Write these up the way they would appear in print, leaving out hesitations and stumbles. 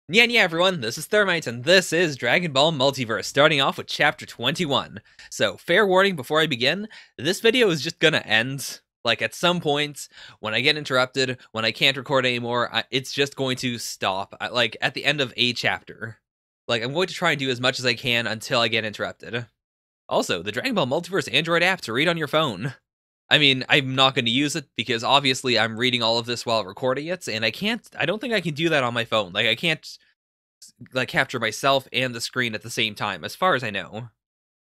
Yeah, everyone, this is Thermite, and this is Dragon Ball Multiverse, starting off with Chapter 21. So, fair warning before I begin, this video is just gonna end, like, at some point, when I get interrupted, when I can't record anymore, it's just going to stop, like, at the end of a chapter. Like, I'm going to try and do as much as I can until I get interrupted. Also, the Dragon Ball Multiverse Android app to read on your phone. I mean, I'm not going to use it because obviously I'm reading all of this while recording it, and I don't think I can do that on my phone. Like, I can't, like, capture myself and the screen at the same time, as far as I know.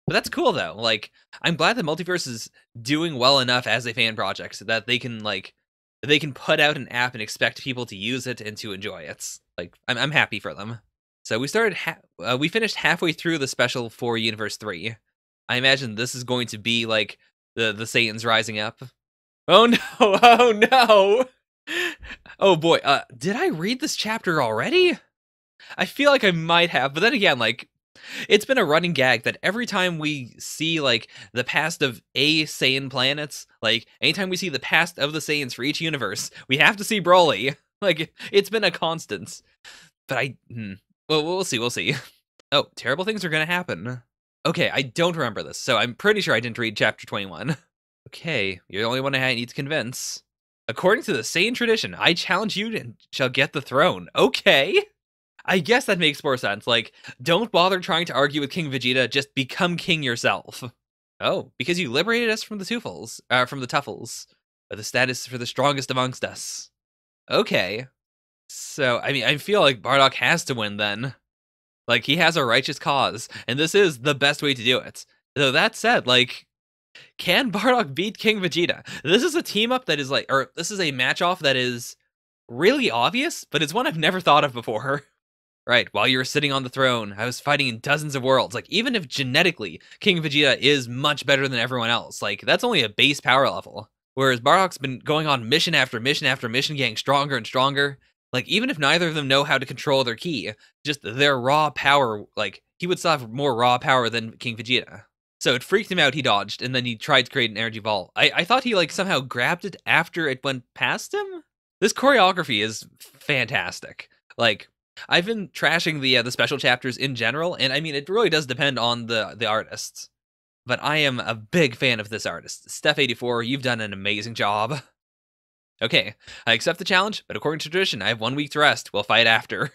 But that's cool, though. Like, I'm glad that Multiverse is doing well enough as a fan project so that they can, like, they can put out an app and expect people to use it and to enjoy it. Like, I'm happy for them. So we finished halfway through the special for Universe 3. I imagine this is going to be, like, the Saiyans rising up. Oh no, oh no! Oh boy, did I read this chapter already? I feel like I might have, but then again, like, it's been a running gag that every time we see, like, the past of a Saiyan planet, like, anytime we see the past of the Saiyans for each universe, we have to see Broly. Like, it's been a constant. But well, we'll see. Oh, terrible things are gonna happen. Okay, I don't remember this, so I'm pretty sure I didn't read Chapter 21. Okay, you're the only one I need to convince. According to the Saiyan tradition, I challenge you and shall get the throne. Okay. I guess that makes more sense. Like, don't bother trying to argue with King Vegeta, just become king yourself. Oh, because you liberated us from the Tuffles. The status for the strongest amongst us. Okay. So, I mean, I feel like Bardock has to win then. Like, he has a righteous cause, and this is the best way to do it. Though that said, like, can Bardock beat King Vegeta? This is a team-up that is like, or this is a match-off that is really obvious, but it's one I've never thought of before. Right, while you were sitting on the throne, I was fighting in dozens of worlds. Like, even if genetically King Vegeta is much better than everyone else, like, that's only a base power level. Whereas Bardock's been going on mission after mission after mission, getting stronger and stronger. Like, even if neither of them know how to control their ki, just their raw power, like, he would still have more raw power than King Vegeta. So it freaked him out, he dodged, and then he tried to create an energy vault. I thought he, like, somehow grabbed it after it went past him? This choreography is fantastic. Like, I've been trashing the special chapters in general, and I mean, it really does depend on the artists. But I am a big fan of this artist. Steph84, you've done an amazing job. Okay, I accept the challenge, but according to tradition, I have 1 week to rest. We'll fight after.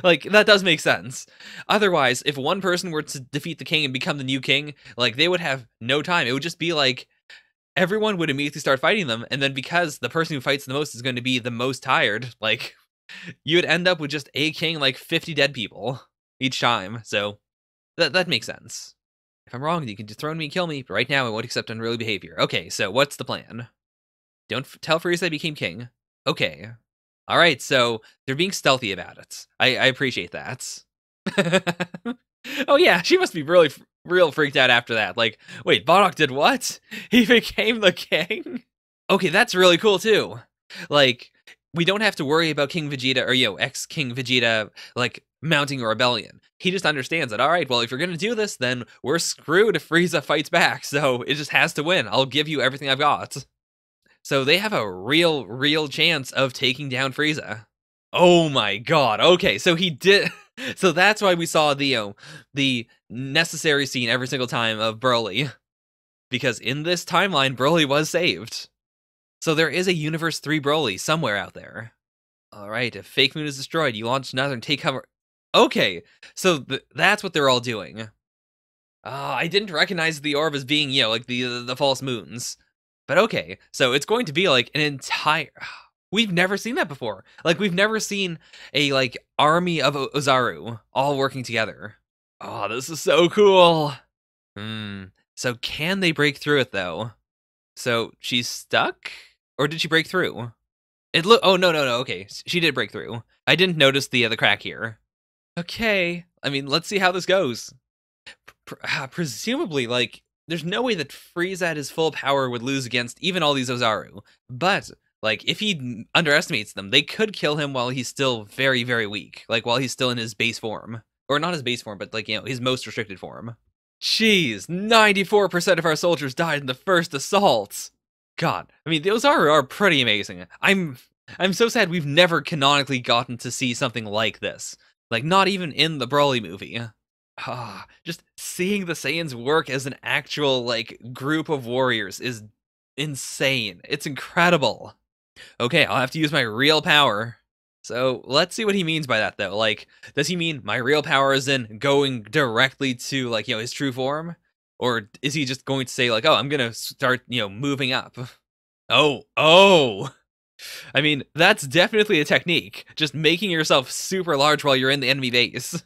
Like, that does make sense. Otherwise, if one person were to defeat the king and become the new king, like, they would have no time. It would just be like, everyone would immediately start fighting them, and then because the person who fights the most is going to be the most tired, like, you would end up with just a king, like 50 dead people each time. So that makes sense. If I'm wrong, you can dethrone me and kill me, but right now I won't accept unruly behavior. Okay, so what's the plan? Don't tell Frieza I became king. Okay. Alright, so they're being stealthy about it. I appreciate that. Oh yeah, she must be really real freaked out after that. Like, wait, Bardock did what? He became the king? Okay, that's really cool too. Like, we don't have to worry about King Vegeta, or, ex-King Vegeta, like, mounting a rebellion. He just understands that, alright, well, if you're gonna do this, then we're screwed if Frieza fights back, so it just has to win. I'll give you everything I've got. So they have a real chance of taking down Frieza. Oh my god, okay, so he did... So that's why we saw the necessary scene every single time of Broly. Because in this timeline, Broly was saved. So there is a Universe 3 Broly somewhere out there. Alright, if Fake Moon is destroyed, you launch another and take cover... Okay, so that's what they're all doing. I didn't recognize the orb as being, like the false moons. But okay, so it's going to be like an entire... We've never seen that before. Like, we've never seen a, like, army of Ozaru all working together. Oh, this is so cool. So can they break through it, though? So she's stuck? Or did she break through? Oh, no, okay. She did break through. I didn't notice the crack here. Okay. I mean, let's see how this goes. Presumably, like, there's no way that Frieza at his full power would lose against even all these Ozaru. But, like, if he underestimates them, they could kill him while he's still very, very weak. Like, while he's still in his base form. Or not his base form, but, like, his most restricted form. Jeez, 94% of our soldiers died in the first assault. God, I mean, the Ozaru are pretty amazing. I'm I'm so sad we've never canonically gotten to see something like this. Like, not even in the Broly movie. Just seeing the Saiyans work as an actual, like, group of warriors is insane. It's incredible. Okay, I'll have to use my real power. So, let's see what he means by that, though. Like, does he mean my real power is in going directly to, like, his true form? Or is he just going to say, like, oh, I'm gonna start, moving up? Oh! I mean, that's definitely a technique. Just making yourself super large while you're in the enemy base.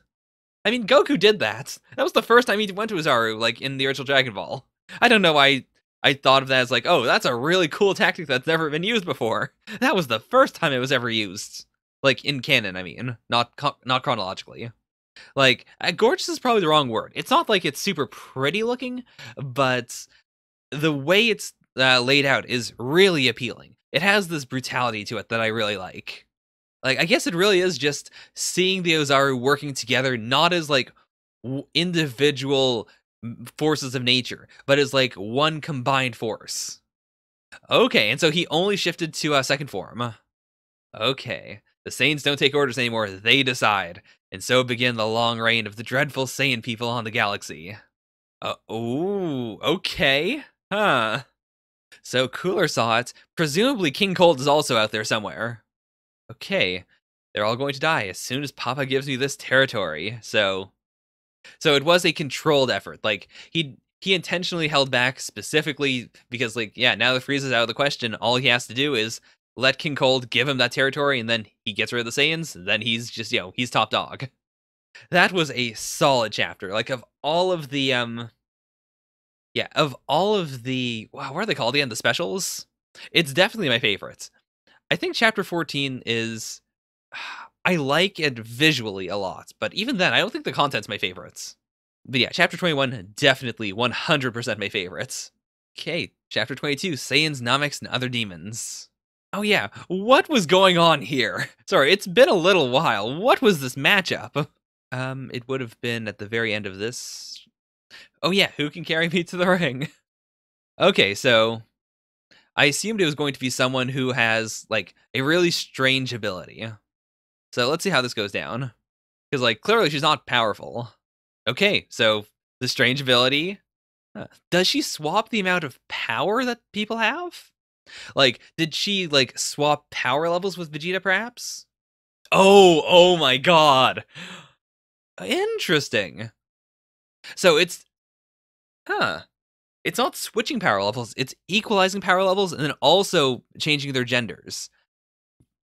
I mean, Goku did that. That was the first time he went to Uzaru, like, in the original Dragon Ball. I don't know why I thought of that as like, oh, that's a really cool tactic that's never been used before. That was the first time it was ever used. Like, in canon, I mean. Not chronologically. Like, gorgeous is probably the wrong word. It's not like it's super pretty looking, but the way it's laid out is really appealing. It has this brutality to it that I really like. Like, I guess it really is just seeing the Ozaru working together, not as, like, individual forces of nature, but as, like, one combined force. Okay, and so he only shifted to second form. Okay. The Saiyans don't take orders anymore, they decide. And so begin the long reign of the dreadful Saiyan people on the galaxy. Ooh, okay. Huh. So Cooler saw it. Presumably King Cold is also out there somewhere. Okay, they're all going to die as soon as Papa gives me this territory. So it was a controlled effort. Like, he intentionally held back specifically because, like, yeah, now that Frieza's out of the question, all he has to do is let King Cold give him that territory, and then he gets rid of the Saiyans, then he's just, he's top dog. That was a solid chapter. Like, of all of the, wow, what are they called again? The specials? It's definitely my favorite. I think chapter 14 is, I like it visually a lot, but even then, I don't think the content's my favorites. But yeah, chapter 21, definitely 100% my favorites. Okay, chapter 22, Saiyans, Nameks, and Other Demons. Oh yeah, what was going on here? Sorry, it's been a little while. What was this matchup? It would have been at the very end of this. Oh yeah, who can carry me to the ring? Okay, so I assumed it was going to be someone who has, like, a really strange ability. So let's see how this goes down. Because, like, clearly she's not powerful. Okay, so the strange ability. Does she swap the amount of power that people have? Like, did she, like, swap power levels with Vegeta, perhaps? Oh my god! Interesting. So it's... It's not switching power levels, it's equalizing power levels and then also changing their genders.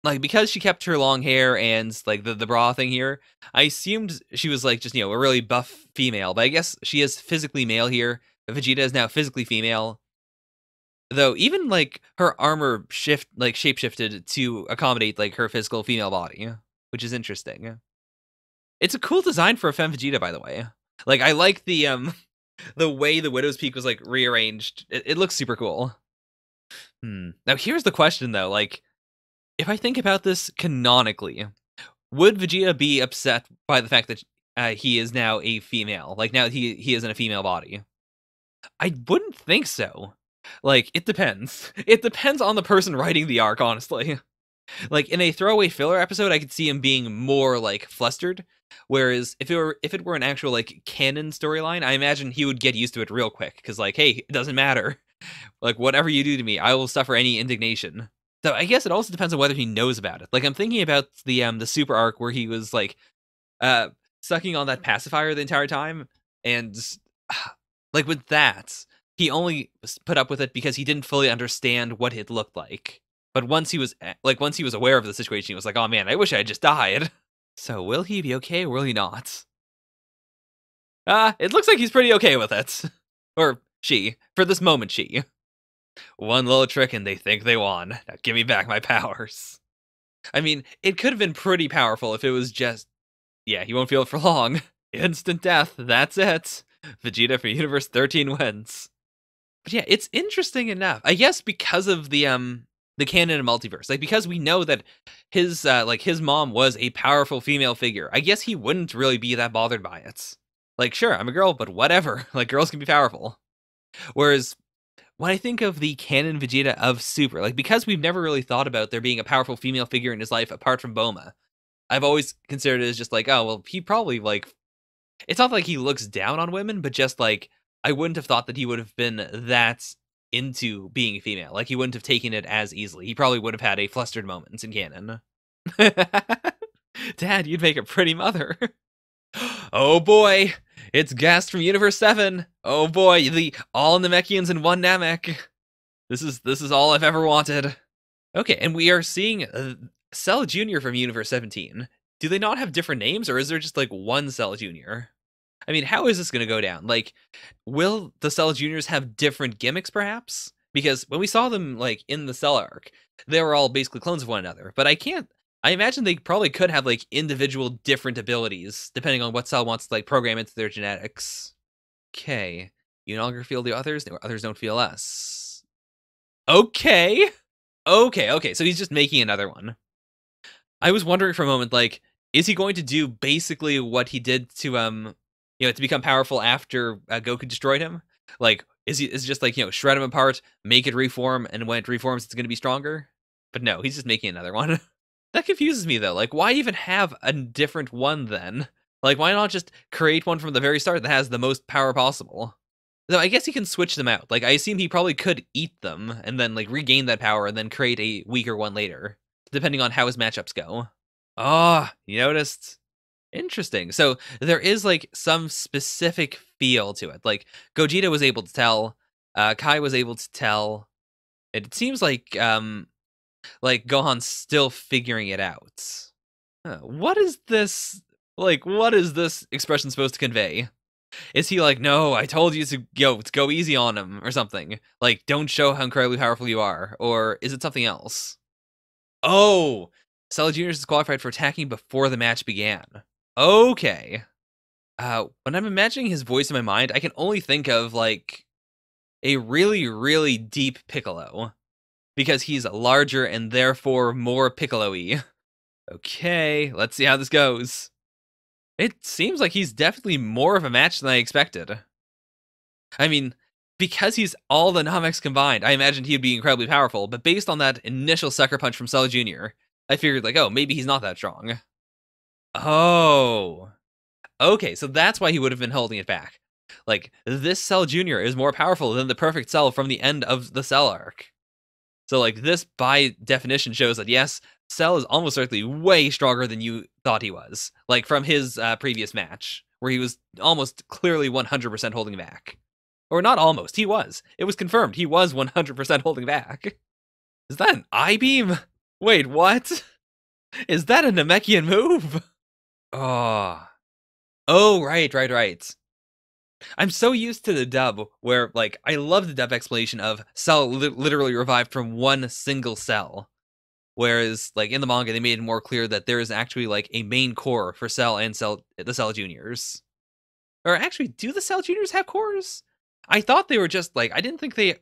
Like, because she kept her long hair and, like, the bra thing here, I assumed she was, like, just, a really buff female, but I guess she is physically male here. Vegeta is now physically female. Though, even, like, her armor shapeshifted to accommodate, like, her physical female body, which is interesting. It's a cool design for a femme Vegeta, by the way. Like, I like the way the Widow's Peak was, like, rearranged. It looks super cool. Now, here's the question, though. Like, if I think about this canonically, would Vegeta be upset by the fact that he is now a female? Like, now he is in a female body? I wouldn't think so. Like, it depends. It depends on the person writing the arc, honestly. Like, in a throwaway filler episode, I could see him being more, like, flustered. Whereas, if it were an actual, like, canon storyline, I imagine he would get used to it real quick. Because, like, hey, it doesn't matter. Like, whatever you do to me, I will suffer any indignation. So I guess it also depends on whether he knows about it. Like, I'm thinking about the super arc where he was, like, sucking on that pacifier the entire time. And, like, with that, he only put up with it because he didn't fully understand what it looked like. But once he was aware of the situation, he was like, oh man, I wish I had just died. So will he be okay or will he not? It looks like he's pretty okay with it. Or she. For this moment, she. One little trick and they think they won. Now give me back my powers. I mean, it could have been pretty powerful if it was just... Yeah, you won't feel it for long. Instant death, that's it. Vegeta for Universe 13 wins. But yeah, it's interesting enough. I guess because of the canon and multiverse. Like, because we know that his mom was a powerful female figure. I guess he wouldn't really be that bothered by it. Like, sure, I'm a girl, but whatever. Like, girls can be powerful. Whereas when I think of the canon Vegeta of Super, like, because we've never really thought about there being a powerful female figure in his life apart from Bulma, I've always considered it as just like, oh, well, he probably, like, it's not like he looks down on women, but just like, I wouldn't have thought that he would have been that into being a female. Like, he wouldn't have taken it as easily. He probably would have had a flustered moment in canon. Dad, you'd make a pretty mother. Oh boy, it's Gast from Universe 7. Oh boy, the all Namekians in one Namek. This is all I've ever wanted. Okay, and we are seeing Cell Jr. from Universe 17. Do they not have different names, or is there just like one Cell Jr.? I mean, how is this going to go down? Like, will the Cell Juniors have different gimmicks, perhaps? Because when we saw them, like, in the Cell arc, they were all basically clones of one another. But I imagine they probably could have, like, individual different abilities, depending on what Cell wants to, like, program into their genetics. Okay. You no longer feel the others, the others don't feel us. Okay. Okay, so he's just making another one. I was wondering for a moment, like, is he going to do basically what he did to, to become powerful after Goku destroyed him? Like, is it just like, shred him apart, make it reform, and when it reforms, it's going to be stronger? But no, he's just making another one. That confuses me, though. Like, why even have a different one, then? Like, why not just create one from the very start that has the most power possible? Though I guess he can switch them out. Like, I assume he probably could eat them, and then, like, regain that power, and then create a weaker one later, depending on how his matchups go. Oh, you noticed? Interesting. So there is like some specific feel to it. Like Gogeta was able to tell, Kai was able to tell. It seems like Gohan's still figuring it out. What is this? Like, what is this expression supposed to convey? Is he like, no, I told you to go easy on him or something? Like, don't show how incredibly powerful you are, or is it something else? Oh, Cell Jr. is disqualified for attacking before the match began. Okay. When I'm imagining his voice in my mind, I can only think of, like, a really, really deep Piccolo. Because he's larger and therefore more Piccolo-y. Okay, let's see how this goes. It seems like he's definitely more of a match than I expected. I mean, because he's all the Nameks combined, I imagined he'd be incredibly powerful, but based on that initial sucker punch from Cell Jr., I figured, like, oh, maybe he's not that strong. Oh. Okay, so that's why he would have been holding it back. Like, this Cell Jr. is more powerful than the perfect Cell from the end of the Cell arc. So, like, this, by definition, shows that, yes, Cell is almost certainly way stronger than you thought he was. Like, from his previous match, where he was almost clearly 100% holding back. Or not almost, he was. It was confirmed, he was 100% holding back. Is that an I-beam? Wait, what? Is that a Namekian move? Oh, right. I'm so used to the dub where, like, I love the dub explanation of Cell literally revived from one single cell. Whereas, like, in the manga, they made it more clear that there is actually, like, a main core for Cell and the Cell Juniors. Or actually, do the Cell Juniors have cores? I thought they were just, like, I didn't think they...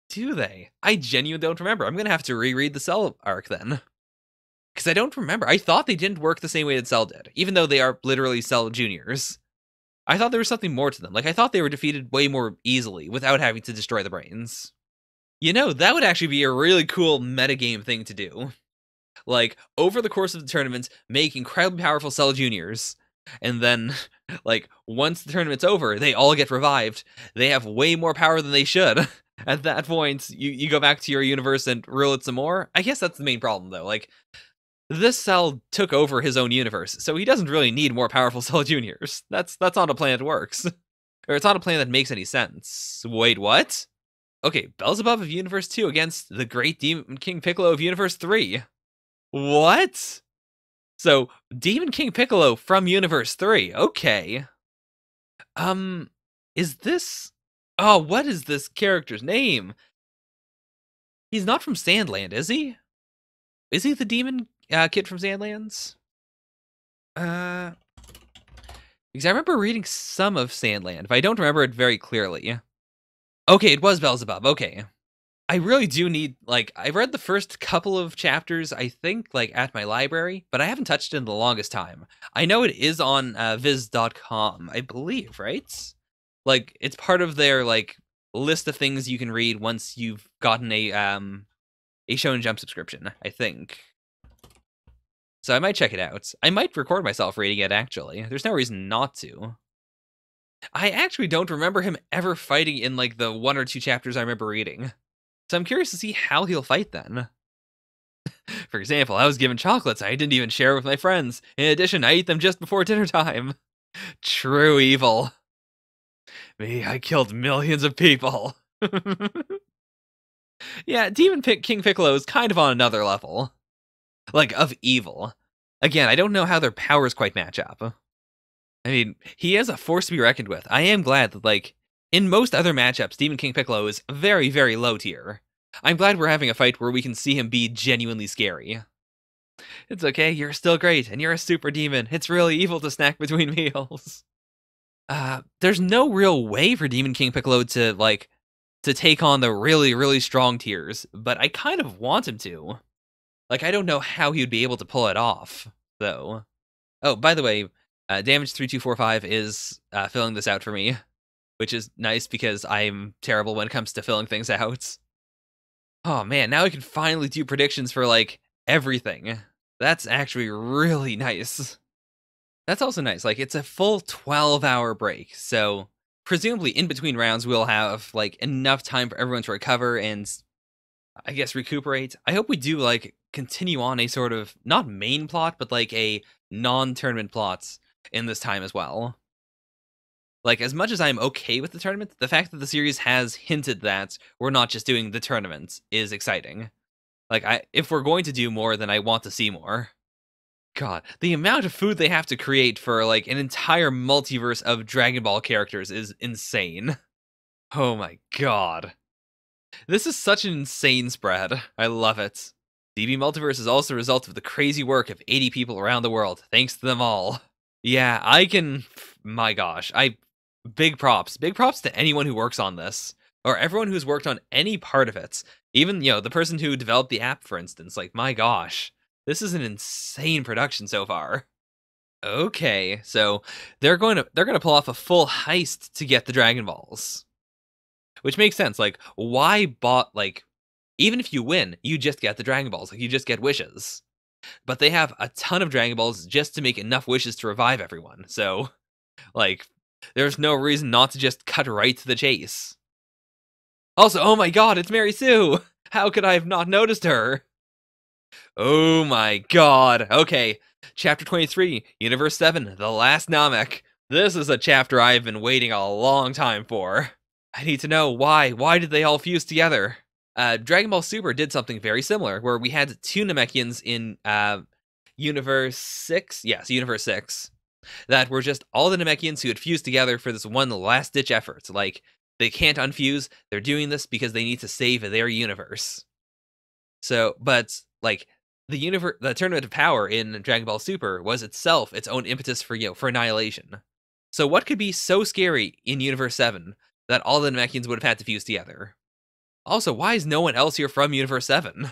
Do they? I genuinely don't remember. I'm gonna have to reread the Cell arc, then. Because I don't remember. I thought they didn't work the same way that Cell did, even though they are literally Cell Juniors. I thought there was something more to them. Like, I thought they were defeated way more easily without having to destroy the brains. You know, that would actually be a really cool metagame thing to do. Like, over the course of the tournament, make incredibly powerful Cell Juniors, and then, like, once the tournament's over, they all get revived. They have way more power than they should. At that point, you go back to your universe and rule it some more. I guess that's the main problem, though. Like, this Cell took over his own universe, so he doesn't really need more powerful Cell Juniors. That's not a plan that works. Or it's not a plan that makes any sense. Wait, what? Okay, Beelzebub of Universe 2 against the Great Demon King Piccolo of Universe 3. What? So, Demon King Piccolo from Universe 3. Okay. Is this... Oh, what is this character's name? He's not from Sandland, is he? Is he the demon kid from Sandlands? Because I remember reading some of Sandland, but I don't remember it very clearly. Okay, it was Beelzebub, okay. I really do need, like, I've read the first couple of chapters, I think, like, at my library, but I haven't touched it in the longest time. I know it is on viz.com, I believe, right? Like, it's part of their, like, list of things you can read once you've gotten a Shonen Jump subscription, I think. So I might check it out. I might record myself reading it, actually. There's no reason not to. I actually don't remember him ever fighting in, like, the 1 or 2 chapters I remember reading. So I'm curious to see how he'll fight then. For example, I was given chocolates I didn't even share with my friends. In addition, I ate them just before dinner time. True evil. Me, I killed millions of people. Yeah, King Piccolo is kind of on another level. Like, of evil. Again, I don't know how their powers quite match up. I mean, he is a force to be reckoned with. I am glad that, like, in most other matchups, Demon King Piccolo is very, very low tier. I'm glad we're having a fight where we can see him be genuinely scary. It's okay, you're still great, and you're a super demon. It's really evil to snack between meals. There's no real way for Demon King Piccolo to, like, to take on the really, really strong tiers, but I kind of want him to. Like, I don't know how he would be able to pull it off, though. Oh, by the way, Damage3245 is filling this out for me, which is nice because I'm terrible when it comes to filling things out. Oh man, now I can finally do predictions for, like, everything. That's actually really nice. That's also nice, like, it's a full 12-hour break, so presumably in between rounds we'll have, like, enough time for everyone to recover and, I guess, recuperate. I hope we do, like, continue on a sort of, not main plot, but, like, a non-tournament plot in this time as well. Like, as much as I'm okay with the tournament, the fact that the series has hinted that we're not just doing the tournament is exciting. Like, if we're going to do more, then I want to see more. God, the amount of food they have to create for, like, an entire multiverse of Dragon Ball characters is insane. Oh my god. This is such an insane spread. I love it. DB Multiverse is also a result of the crazy work of 80 people around the world. Thanks to them all. Yeah, I can... My gosh. Big props. Big props to anyone who works on this. Or everyone who's worked on any part of it. Even, you know, the person who developed the app, for instance. Like, my gosh. This is an insane production so far. Okay, so they're going to pull off a full heist to get the Dragon Balls. Which makes sense. Like, why like, even if you win, you just get the Dragon Balls. Like, you just get wishes. But they have a ton of Dragon Balls just to make enough wishes to revive everyone. So, like, there's no reason not to just cut right to the chase. Also, oh my god, it's Mary Sue! How could I have not noticed her? Oh my god. Okay, Chapter 23, Universe 7, The Last Namek. This is a chapter I've been waiting a long time for. I need to know why. Why did they all fuse together? Dragon Ball Super did something very similar, where we had 2 Namekians in Universe 6? Yes, Universe 6. That were just all the Namekians who had fused together for this one last-ditch effort. Like, they can't unfuse, they're doing this because they need to save their universe. So, but, like, the Tournament of Power in Dragon Ball Super was itself its own impetus for, you know, for annihilation. So what could be so scary in Universe 7 that all the Namekians would have had to fuse together? Also, why is no one else here from Universe 7?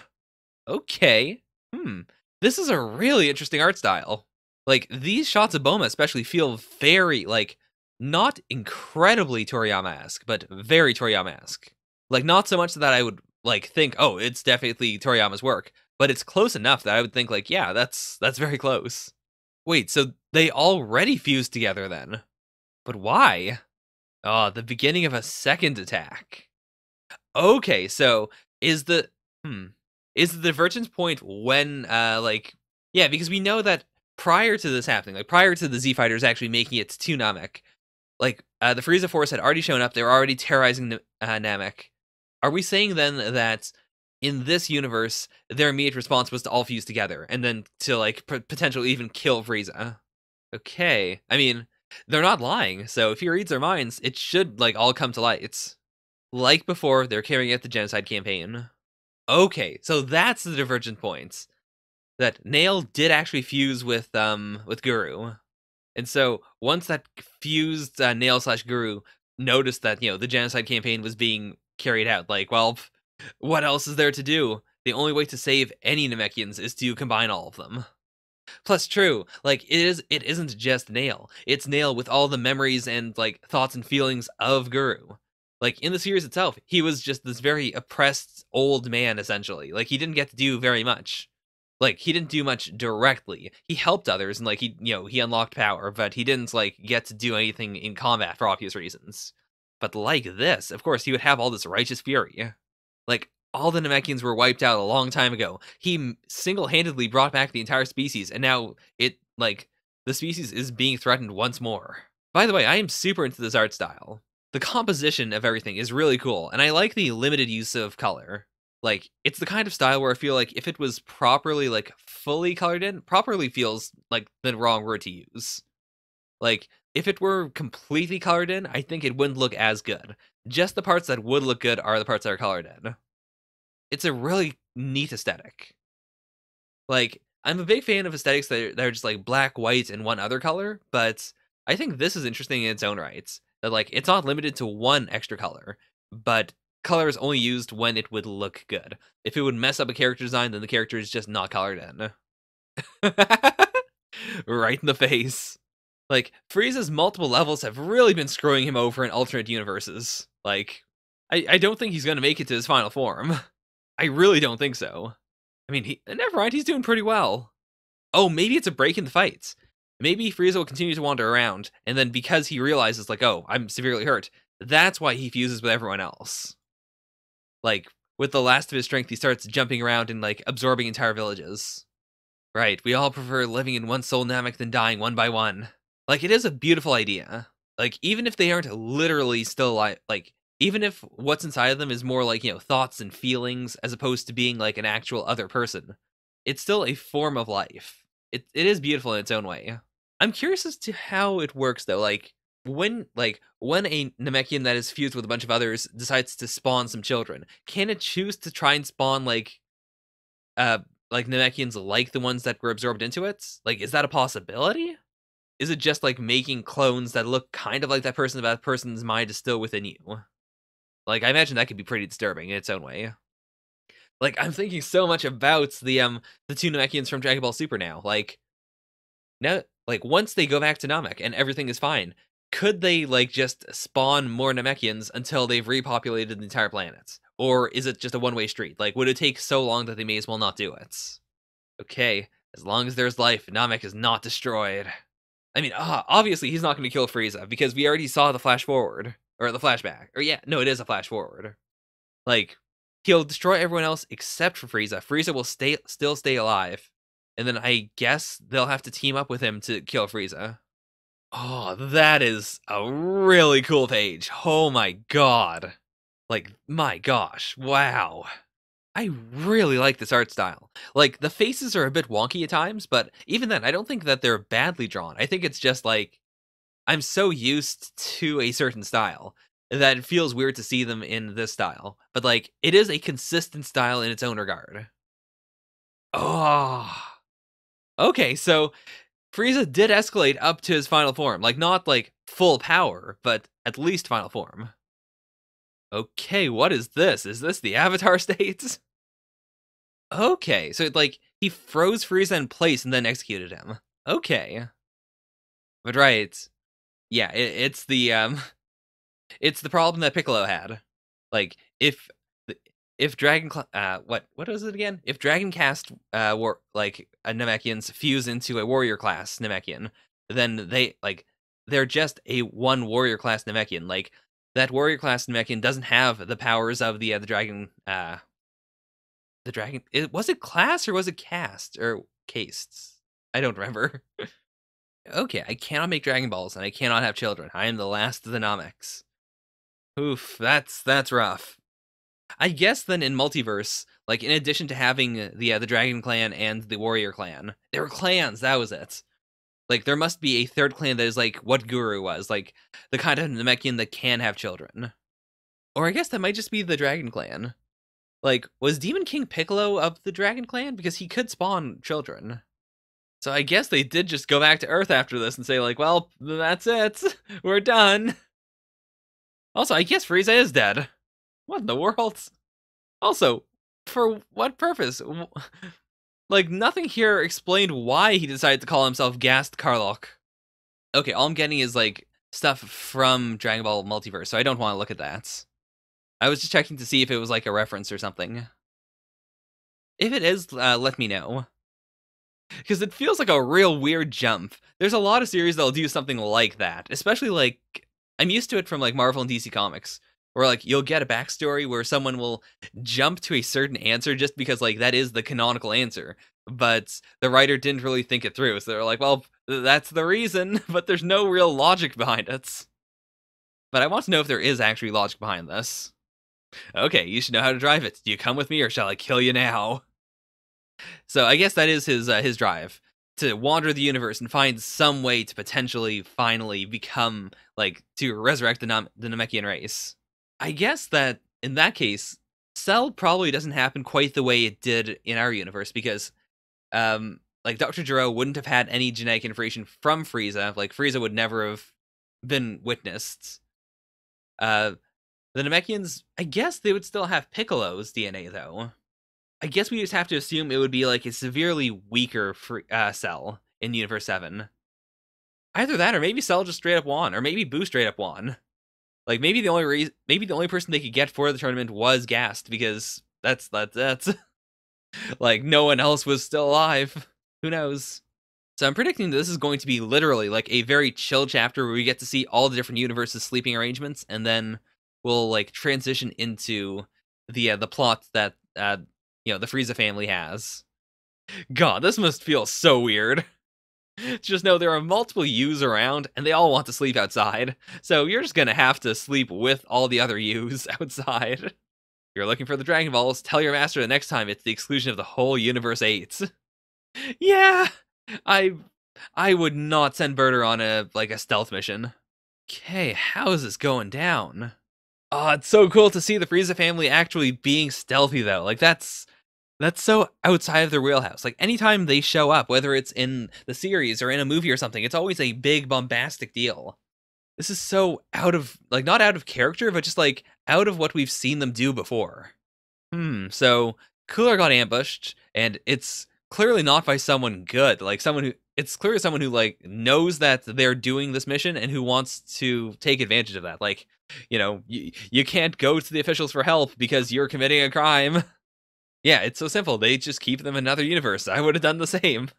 Okay. This is a really interesting art style. Like, these shots of Boma especially feel very, like, not incredibly Toriyama-esque, but very Toriyama-esque. Like, not so much that I would, like, think, oh, it's definitely Toriyama's work, but it's close enough that I would think, like, yeah, that's very close. Wait, so they already fused together then? But why? Oh, the beginning of a second attack. Okay, so is the divergence point when like, yeah, because we know that prior to this happening, like prior to the Z Fighters actually making it to Namek, like the Frieza Force had already shown up, they were already terrorizing Namek. Are we saying then that in this universe their immediate response was to all fuse together and then to, like, potentially even kill Frieza? Okay, I mean, they're not lying, so if he reads their minds, it should, like, all come to light. It's like before, they're carrying out the genocide campaign. Okay, so that's the divergent point. That Nail did actually fuse with Guru. And so once that fused Nail/Guru noticed that, you know, the genocide campaign was being carried out, like, well, what else is there to do? The only way to save any Namekians is to combine all of them. Plus, true, like, it isn't just Nail. It's Nail with all the memories and, like, thoughts and feelings of Guru. Like, in the series itself, he was just this very oppressed old man, essentially. Like, he didn't get to do very much. Like, he didn't do much directly. He helped others, and, like, he unlocked power, but he didn't, like, get to do anything in combat for obvious reasons. But like this, of course, he would have all this righteous fury. Like, all the Namekians were wiped out a long time ago. He single-handedly brought back the entire species, and now the species is being threatened once more. By the way, I am super into this art style. The composition of everything is really cool, and I like the limited use of color. Like, it's the kind of style where I feel like if it was properly, like, fully colored in, properly feels like the wrong word to use. Like, if it were completely colored in, I think it wouldn't look as good. Just the parts that would look good are the parts that are colored in. It's a really neat aesthetic. Like, I'm a big fan of aesthetics that are just, like, black, white, and one other color, but I think this is interesting in its own rights. That, like, it's not limited to one extra color, but color is only used when it would look good. If it would mess up a character design, then the character is just not colored in. Right in the face. Like, Frieza's multiple levels have really been screwing him over in alternate universes. Like, I don't think he's gonna make it to his final form. I really don't think so. I mean, never mind, he's doing pretty well. Oh, maybe it's a break in the fights. Maybe Frieza will continue to wander around, and then because he realizes, like, oh, I'm severely hurt, that's why he fuses with everyone else. Like, with the last of his strength, he starts jumping around and, like, absorbing entire villages. Right, we all prefer living in one soul Namek than dying one by one. Like, it is a beautiful idea. Like, even if they aren't literally still alive, like, even if what's inside of them is more like, thoughts and feelings as opposed to being like an actual other person, it's still a form of life. It is beautiful in its own way. I'm curious as to how it works though. Like, when a Namekian that is fused with a bunch of others decides to spawn some children, can it choose to try and spawn like Namekians like the ones that were absorbed into it? Like, is that a possibility? Is it just like making clones that look kind of like that person, but that person's mind is still within you? Like, I imagine that could be pretty disturbing in its own way. Like, I'm thinking so much about the two Namekians from Dragon Ball Super now. Like, now, like, once they go back to Namek and everything is fine, could they, like, just spawn more Namekians until they've repopulated the entire planet? Or is it just a one-way street? Like, would it take so long that they may as well not do it? Okay, as long as there's life, Namek is not destroyed. I mean, obviously he's not going to kill Frieza, because we already saw the flash forward. Or the flashback. Or yeah, no, it is a flash forward. Like, he'll destroy everyone else except for Frieza. Frieza will still stay alive. And then I guess they'll have to team up with him to kill Frieza. Oh, that is a really cool page. Oh my god. Like, my gosh. Wow. I really like this art style. Like, the faces are a bit wonky at times, but even then, I don't think that they're badly drawn. I think it's just like, I'm so used to a certain style that it feels weird to see them in this style. But, like, it is a consistent style in its own regard. Oh. Okay, so Frieza did escalate up to his final form. Like, not, like, full power, but at least final form. Okay, what is this? Is this the Avatar state? Okay, so, like, he froze Frieza in place and then executed him. Okay. But right. Yeah, it's the problem that Piccolo had. Like, if Dragon what was it again? If Dragon Cast Namekians fuse into a warrior class Namekian, then they're just a one warrior class Namekian. Like, that warrior class Namekian doesn't have the powers of the dragon. The dragon. Was it class or was it cast or castes? I don't remember. Okay, I cannot make Dragon Balls, and I cannot have children. I am the last of the Nameks. Oof, that's rough. I guess then in Multiverse, like, in addition to having the Dragon Clan and the Warrior Clan, there were clans, that was it. Like, there must be a third clan that is like what Guru was, like, the kind of Namekian that can have children. Or I guess that might just be the Dragon Clan. Like, was Demon King Piccolo of the Dragon Clan? Because he could spawn children. So I guess they did just go back to Earth after this and say, like, well, that's it. We're done. Also, I guess Frieza is dead. What in the world? Also, for what purpose? Like, nothing here explained why he decided to call himself Gast Karlok. Okay, all I'm getting is, like, stuff from Dragon Ball Multiverse, so I don't want to look at that. I was just checking to see if it was like a reference or something. If it is, let me know. Because it feels like a real weird jump. There's a lot of series that'll do something like that, especially like I'm used to it from like Marvel and DC Comics, where like you'll get a backstory where someone will jump to a certain answer just because like that is the canonical answer, but the writer didn't really think it through, so they're like, well, that's the reason, but there's no real logic behind it. But I want to know if there is actually logic behind this. Okay, you should know how to drive it. Do you come with me, or shall I kill you now? So I guess that is his drive to wander the universe and find some way to potentially finally become like to resurrect the Namekian race. I guess that in that case, Cell probably doesn't happen quite the way it did in our universe because like Dr. Gero wouldn't have had any genetic information from Frieza. Like Frieza would never have been witnessed. The Namekians, I guess they would still have Piccolo's DNA though. I guess we just have to assume it would be like a severely weaker Cell in Universe 7. Either that, or maybe Cell just straight up won, or maybe Boo straight up won. Like maybe the only person they could get for the tournament was Gast, because that's like no one else was still alive. Who knows? So I'm predicting this is going to be literally like a very chill chapter where we get to see all the different universes' sleeping arrangements, and then we'll like transition into the plot that the Frieza family has. God, this must feel so weird. Just know there are multiple U's around, and they all want to sleep outside. So you're just gonna have to sleep with all the other U's outside. If you're looking for the Dragon Balls, tell your master the next time it's the exclusion of the whole Universe 8. Yeah, I would not send Berter on a stealth mission. Okay, how is this going down? Oh, it's so cool to see the Frieza family actually being stealthy though. Like that's so outside of their wheelhouse. Like anytime they show up, whether it's in the series or in a movie or something, it's always a big bombastic deal. This is so out of not out of character, but just like out of what we've seen them do before. So Cooler got ambushed, and it's clearly not by someone good. Like it's clearly someone who like knows that they're doing this mission and who wants to take advantage of that. Like, you can't go to the officials for help because you're committing a crime. Yeah, it's so simple. They just keep them in another universe. I would have done the same.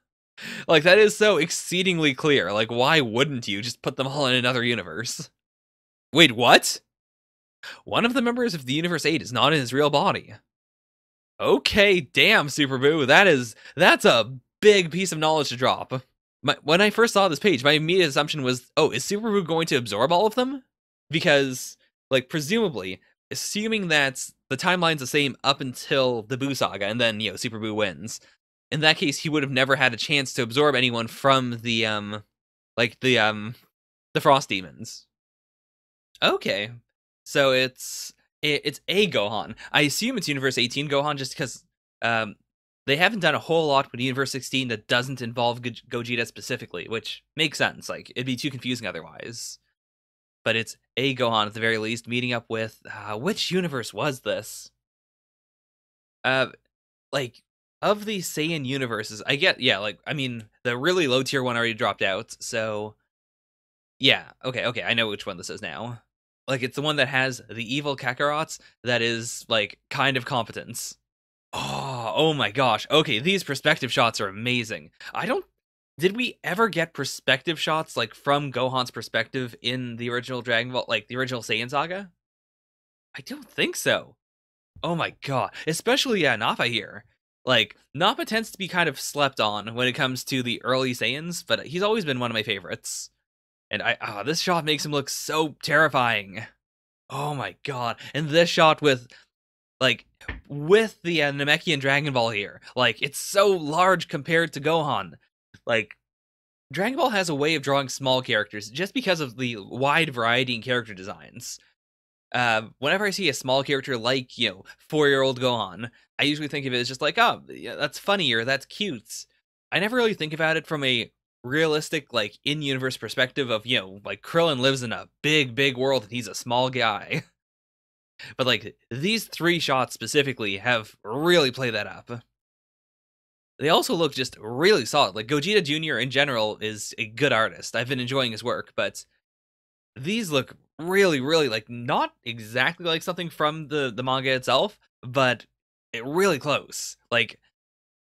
Like, that is so exceedingly clear. Like, why wouldn't you just put them all in another universe? Wait, what? One of the members of the Universe 8 is not in his real body. Okay, damn, Super Boo. That's a big piece of knowledge to drop. When I first saw this page, my immediate assumption was, oh, is Super Boo going to absorb all of them? Because, like, presumably, assuming that the timeline's the same up until the Boo Saga, and then, Super Boo wins. In that case, he would have never had a chance to absorb anyone from the Frost Demons. Okay. So it's a Gohan. I assume it's Universe 18 Gohan just because they haven't done a whole lot with Universe 16 that doesn't involve Gogeta specifically, which makes sense. Like, it'd be too confusing otherwise. But it's a Gohan at the very least, meeting up with which universe was this? Like of the Saiyan universes, I mean the really low tier one already dropped out, so yeah, okay, I know which one this is now. Like it's the one that has the evil Kakarots that is like kind of competence. Oh my gosh. Okay, these perspective shots are amazing. Did we ever get perspective shots like from Gohan's perspective in the original Dragon Ball, like the original Saiyan saga? I don't think so. Oh my god. Especially Nappa here. Like, Nappa tends to be kind of slept on when it comes to the early Saiyans, but he's always been one of my favorites. And this shot makes him look so terrifying. Oh my god. And this shot with the Namekian Dragon Ball here. Like, it's so large compared to Gohan. Like, Dragon Ball has a way of drawing small characters just because of the wide variety in character designs. Whenever I see a small character like, 4-year-old Gohan, I usually think of it as just like, oh, yeah, that's funny or that's cute. I never really think about it from a realistic, like, in-universe perspective of, like, Krillin lives in a big, big world and he's a small guy. But, like, these 3 shots specifically have really played that up. They also look just really solid. Like, Gogeta Jr. in general is a good artist. I've been enjoying his work, but these look really, really, like, not exactly like something from the manga itself, but it really close. Like,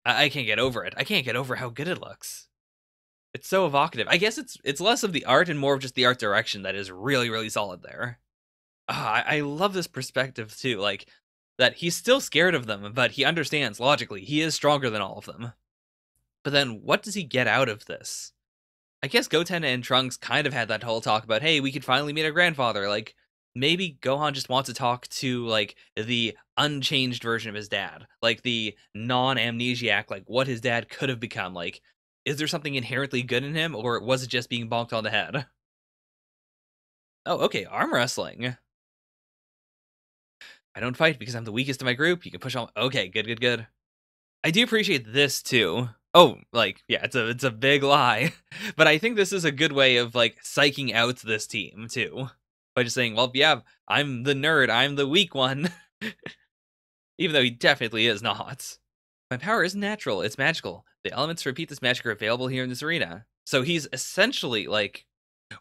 I can't get over it. I can't get over how good it looks. It's so evocative. I guess it's less of the art and more of just the art direction that is really, really solid there. I love this perspective too, like, that he's still scared of them, but he understands logically he is stronger than all of them. But then what does he get out of this? I guess Goten and Trunks kind of had that whole talk about, hey, we could finally meet our grandfather. Like, maybe Gohan just wants to talk to, like, the unchanged version of his dad. Like, the non-amnesiac, like, what his dad could have become. Like, is there something inherently good in him, or was it just being bonked on the head? Oh, okay, arm wrestling. I don't fight because I'm the weakest in my group. You can push on. Okay, good, good, good. I do appreciate this too. Oh, like, yeah, it's a big lie. But I think this is a good way of, like, psyching out this team too. By just saying, well, yeah, I'm the nerd, I'm the weak one. Even though he definitely is not. My power isn't natural, it's magical. The elements to repeat this magic are available here in this arena. So he's essentially, like,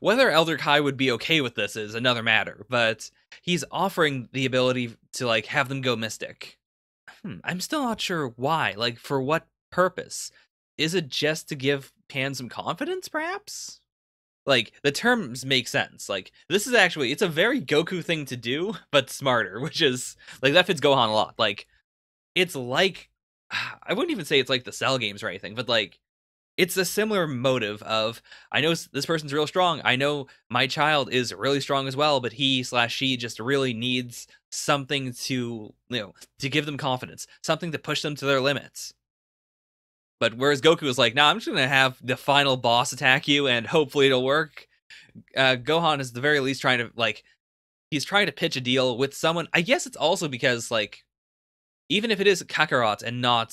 whether Elder Kai would be okay with this is another matter, but he's offering the ability to, like, have them go mystic. I'm still not sure why. Like, for what purpose? Is it just to give Pan some confidence, perhaps? Like, the terms make sense. Like, this is actually, it's a very Goku thing to do, but smarter, which is, like, that fits Gohan a lot. Like, it's like, I wouldn't even say it's like the Cell games or anything, but, like, it's a similar motive of, I know this person's real strong. I know my child is really strong as well, but he/she just really needs something to, to give them confidence, something to push them to their limits. But whereas Goku was like, nah, I'm just going to have the final boss attack you and hopefully it'll work. Gohan is at the very least trying to, like, he's trying to pitch a deal with someone. I guess it's also because, like, even if it is Kakarot and not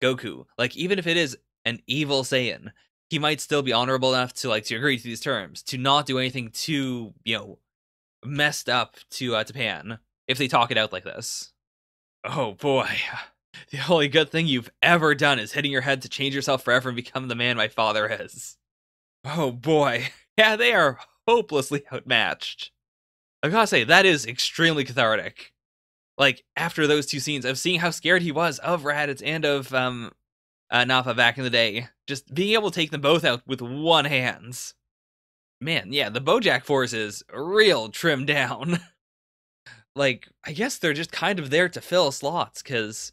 Goku, like, even if it is an evil Saiyan, he might still be honorable enough to, like, to agree to these terms, to not do anything too, messed up to Pan if they talk it out like this. Oh boy. The only good thing you've ever done is hitting your head to change yourself forever and become the man my father is. Oh boy. Yeah, they are hopelessly outmatched. I gotta say, that is extremely cathartic. Like, after those two scenes of seeing how scared he was of Raditz and of Nappa back in the day, just being able to take them both out with one hand. Man, yeah, the Bojack force is real trimmed down. Like, I guess they're just kind of there to fill slots, because,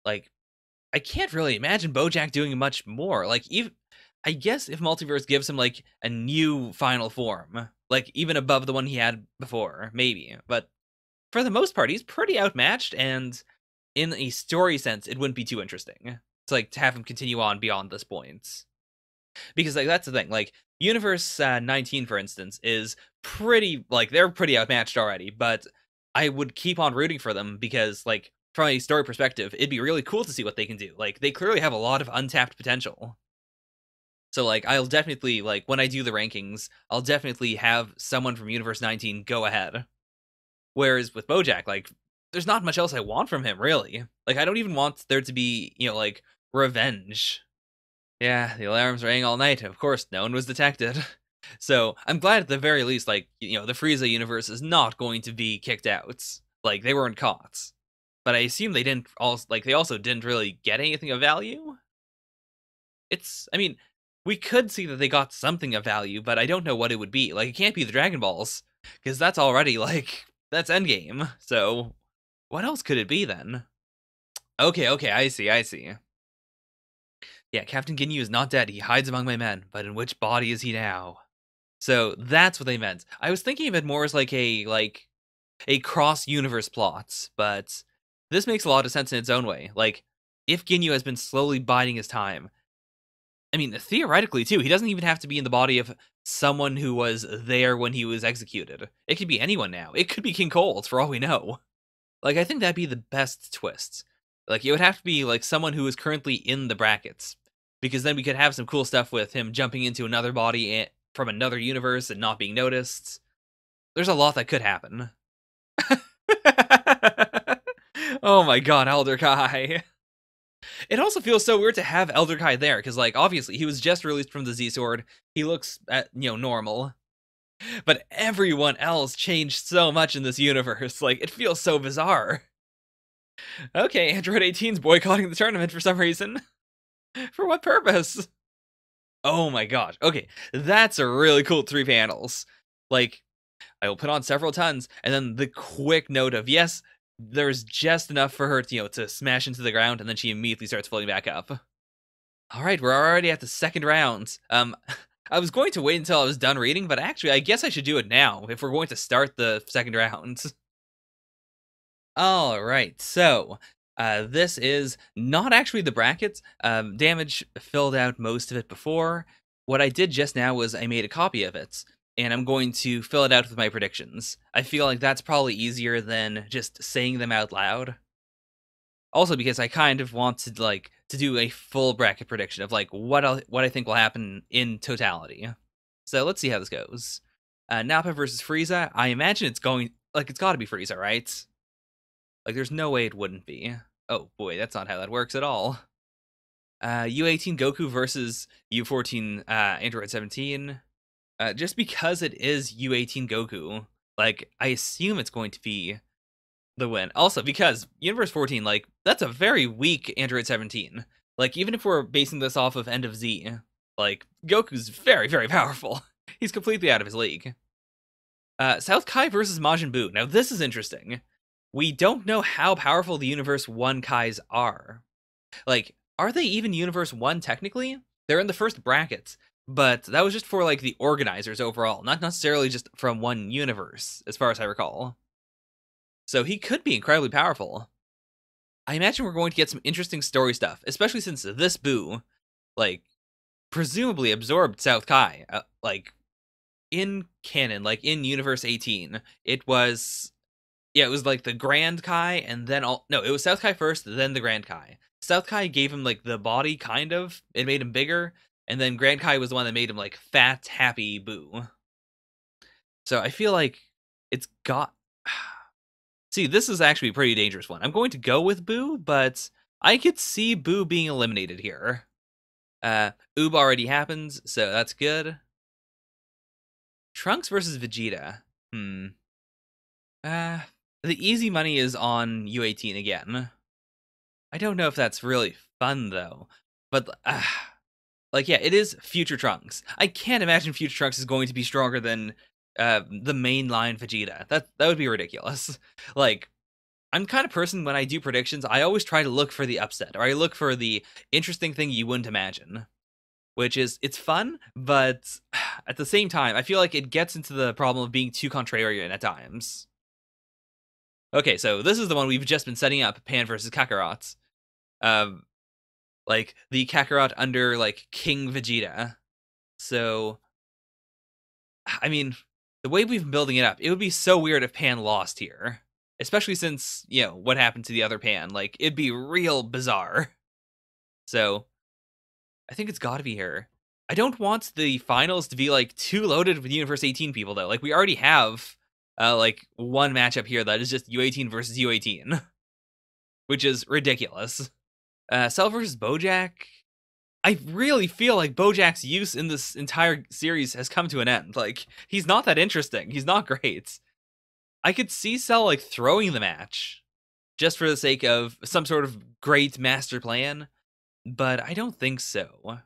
like, I can't really imagine Bojack doing much more. Like, even, I guess if Multiverse gives him, like, a new final form, like, even above the one he had before, maybe. But for the most part, he's pretty outmatched, and in a story sense, it wouldn't be too interesting. It's like to have him continue on beyond this point. Because, like, that's the thing. Like, Universe 19, for instance, is pretty, like, they're pretty outmatched already, but I would keep on rooting for them because, like, from a story perspective, it'd be really cool to see what they can do. Like, they clearly have a lot of untapped potential. So, like, I'll definitely, like, when I do the rankings, I'll definitely have someone from Universe 19 go ahead. Whereas with Bojack, like, there's not much else I want from him, really. Like, I don't even want there to be, like, revenge. Yeah, the alarms rang all night. Of course, no one was detected. So, I'm glad at the very least, like, the Frieza universe is not going to be kicked out. Like, they weren't caught. But I assume they didn't also, like, they also didn't really get anything of value? I mean, we could see that they got something of value, but I don't know what it would be. Like, it can't be the Dragon Balls, because that's already, like, that's Endgame. So, what else could it be then? Okay, I see. Yeah, Captain Ginyu is not dead. He hides among my men, but in which body is he now? So that's what they meant. I was thinking of it more as like a cross-universe plot, but this makes a lot of sense in its own way. Like, if Ginyu has been slowly biding his time, I mean, theoretically too, he doesn't even have to be in the body of someone who was there when he was executed. It could be anyone now. It could be King Cold, for all we know. Like, I think that'd be the best twist. Like, it would have to be, like, someone who is currently in the brackets. Because then we could have some cool stuff with him jumping into another body from another universe and not being noticed. There's a lot that could happen. Oh my god, Elder Kai. It also feels so weird to have Elder Kai there, because, like, obviously, he was just released from the Z-Sword. He looks, normal. But everyone else changed so much in this universe. Like, it feels so bizarre. Okay, Android 18's boycotting the tournament for some reason. For what purpose? Oh my gosh. Okay, that's a really cool 3 panels. Like, I will put on several tons, and then the quick note of, yes, there's just enough for her to, to smash into the ground, and then she immediately starts floating back up. All right, we're already at the second round. I was going to wait until I was done reading, but actually, I guess I should do it now if we're going to start the second round. All right, so this is not actually the brackets. Damage filled out most of it before. What I did just now was I made a copy of it, and I'm going to fill it out with my predictions. I feel like that's probably easier than just saying them out loud. Also, because I kind of want to to do a full bracket prediction of what I think will happen in totality. So let's see how this goes. Nappa versus Frieza. I imagine it's going it's got to be Frieza, right? Like, there's no way it wouldn't be. Oh boy, that's not how that works at all. U18 Goku versus U14 Android 17. Just because it is U18 Goku, I assume it's going to be the win. Also, because Universe 14, that's a very weak Android 17. Even if we're basing this off of End of Z, Goku's very, very powerful. He's completely out of his league. South Kai versus Majin Buu. Now, this is interesting. We don't know how powerful the Universe 1 Kais are. Are they even Universe 1 technically? They're in the first brackets, but that was just for the organizers overall, not necessarily just from one universe, as far as I recall. So he could be incredibly powerful. I imagine we're going to get some interesting story stuff, especially since this Buu, presumably absorbed South Kai, in canon, in Universe 18. It was, yeah, it was the Grand Kai, and then no, it was South Kai first, then the Grand Kai. South Kai gave him the body, kind of. It made him bigger, and then Grand Kai was the one that made him fat, happy Buu. So I feel like it's got. See, this is actually a pretty dangerous one. I'm going to go with Buu, but I could see Buu being eliminated here. Oob already happens, so that's good. Trunks versus Vegeta. The easy money is on U18 again. I don't know if that's really fun, though. But, yeah, it is Future Trunks. I can't imagine Future Trunks is going to be stronger than the mainline Vegeta. That would be ridiculous. I'm the kind of person, when I do predictions, I always try to look for the upset, or I look for the interesting thing you wouldn't imagine. Which is, it's fun, but at the same time, I feel like it gets into the problem of being too contrarian at times. Okay, so this is the one we've just been setting up, Pan versus Kakarot. The Kakarot under, King Vegeta. So, I mean, the way we've been building it up, it would be so weird if Pan lost here. Especially since, what happened to the other Pan. It'd be real bizarre. So, I think it's gotta be her. I don't want the finals to be, too loaded with Universe 18 people, though. We already have, one matchup here that is just U18 versus U18. Which is ridiculous. Cell versus Bojack. I really feel like Bojack's use in this entire series has come to an end. He's not that interesting. He's not great. I could see Cell, throwing the match. Just for the sake of some sort of great master plan. But I don't think so.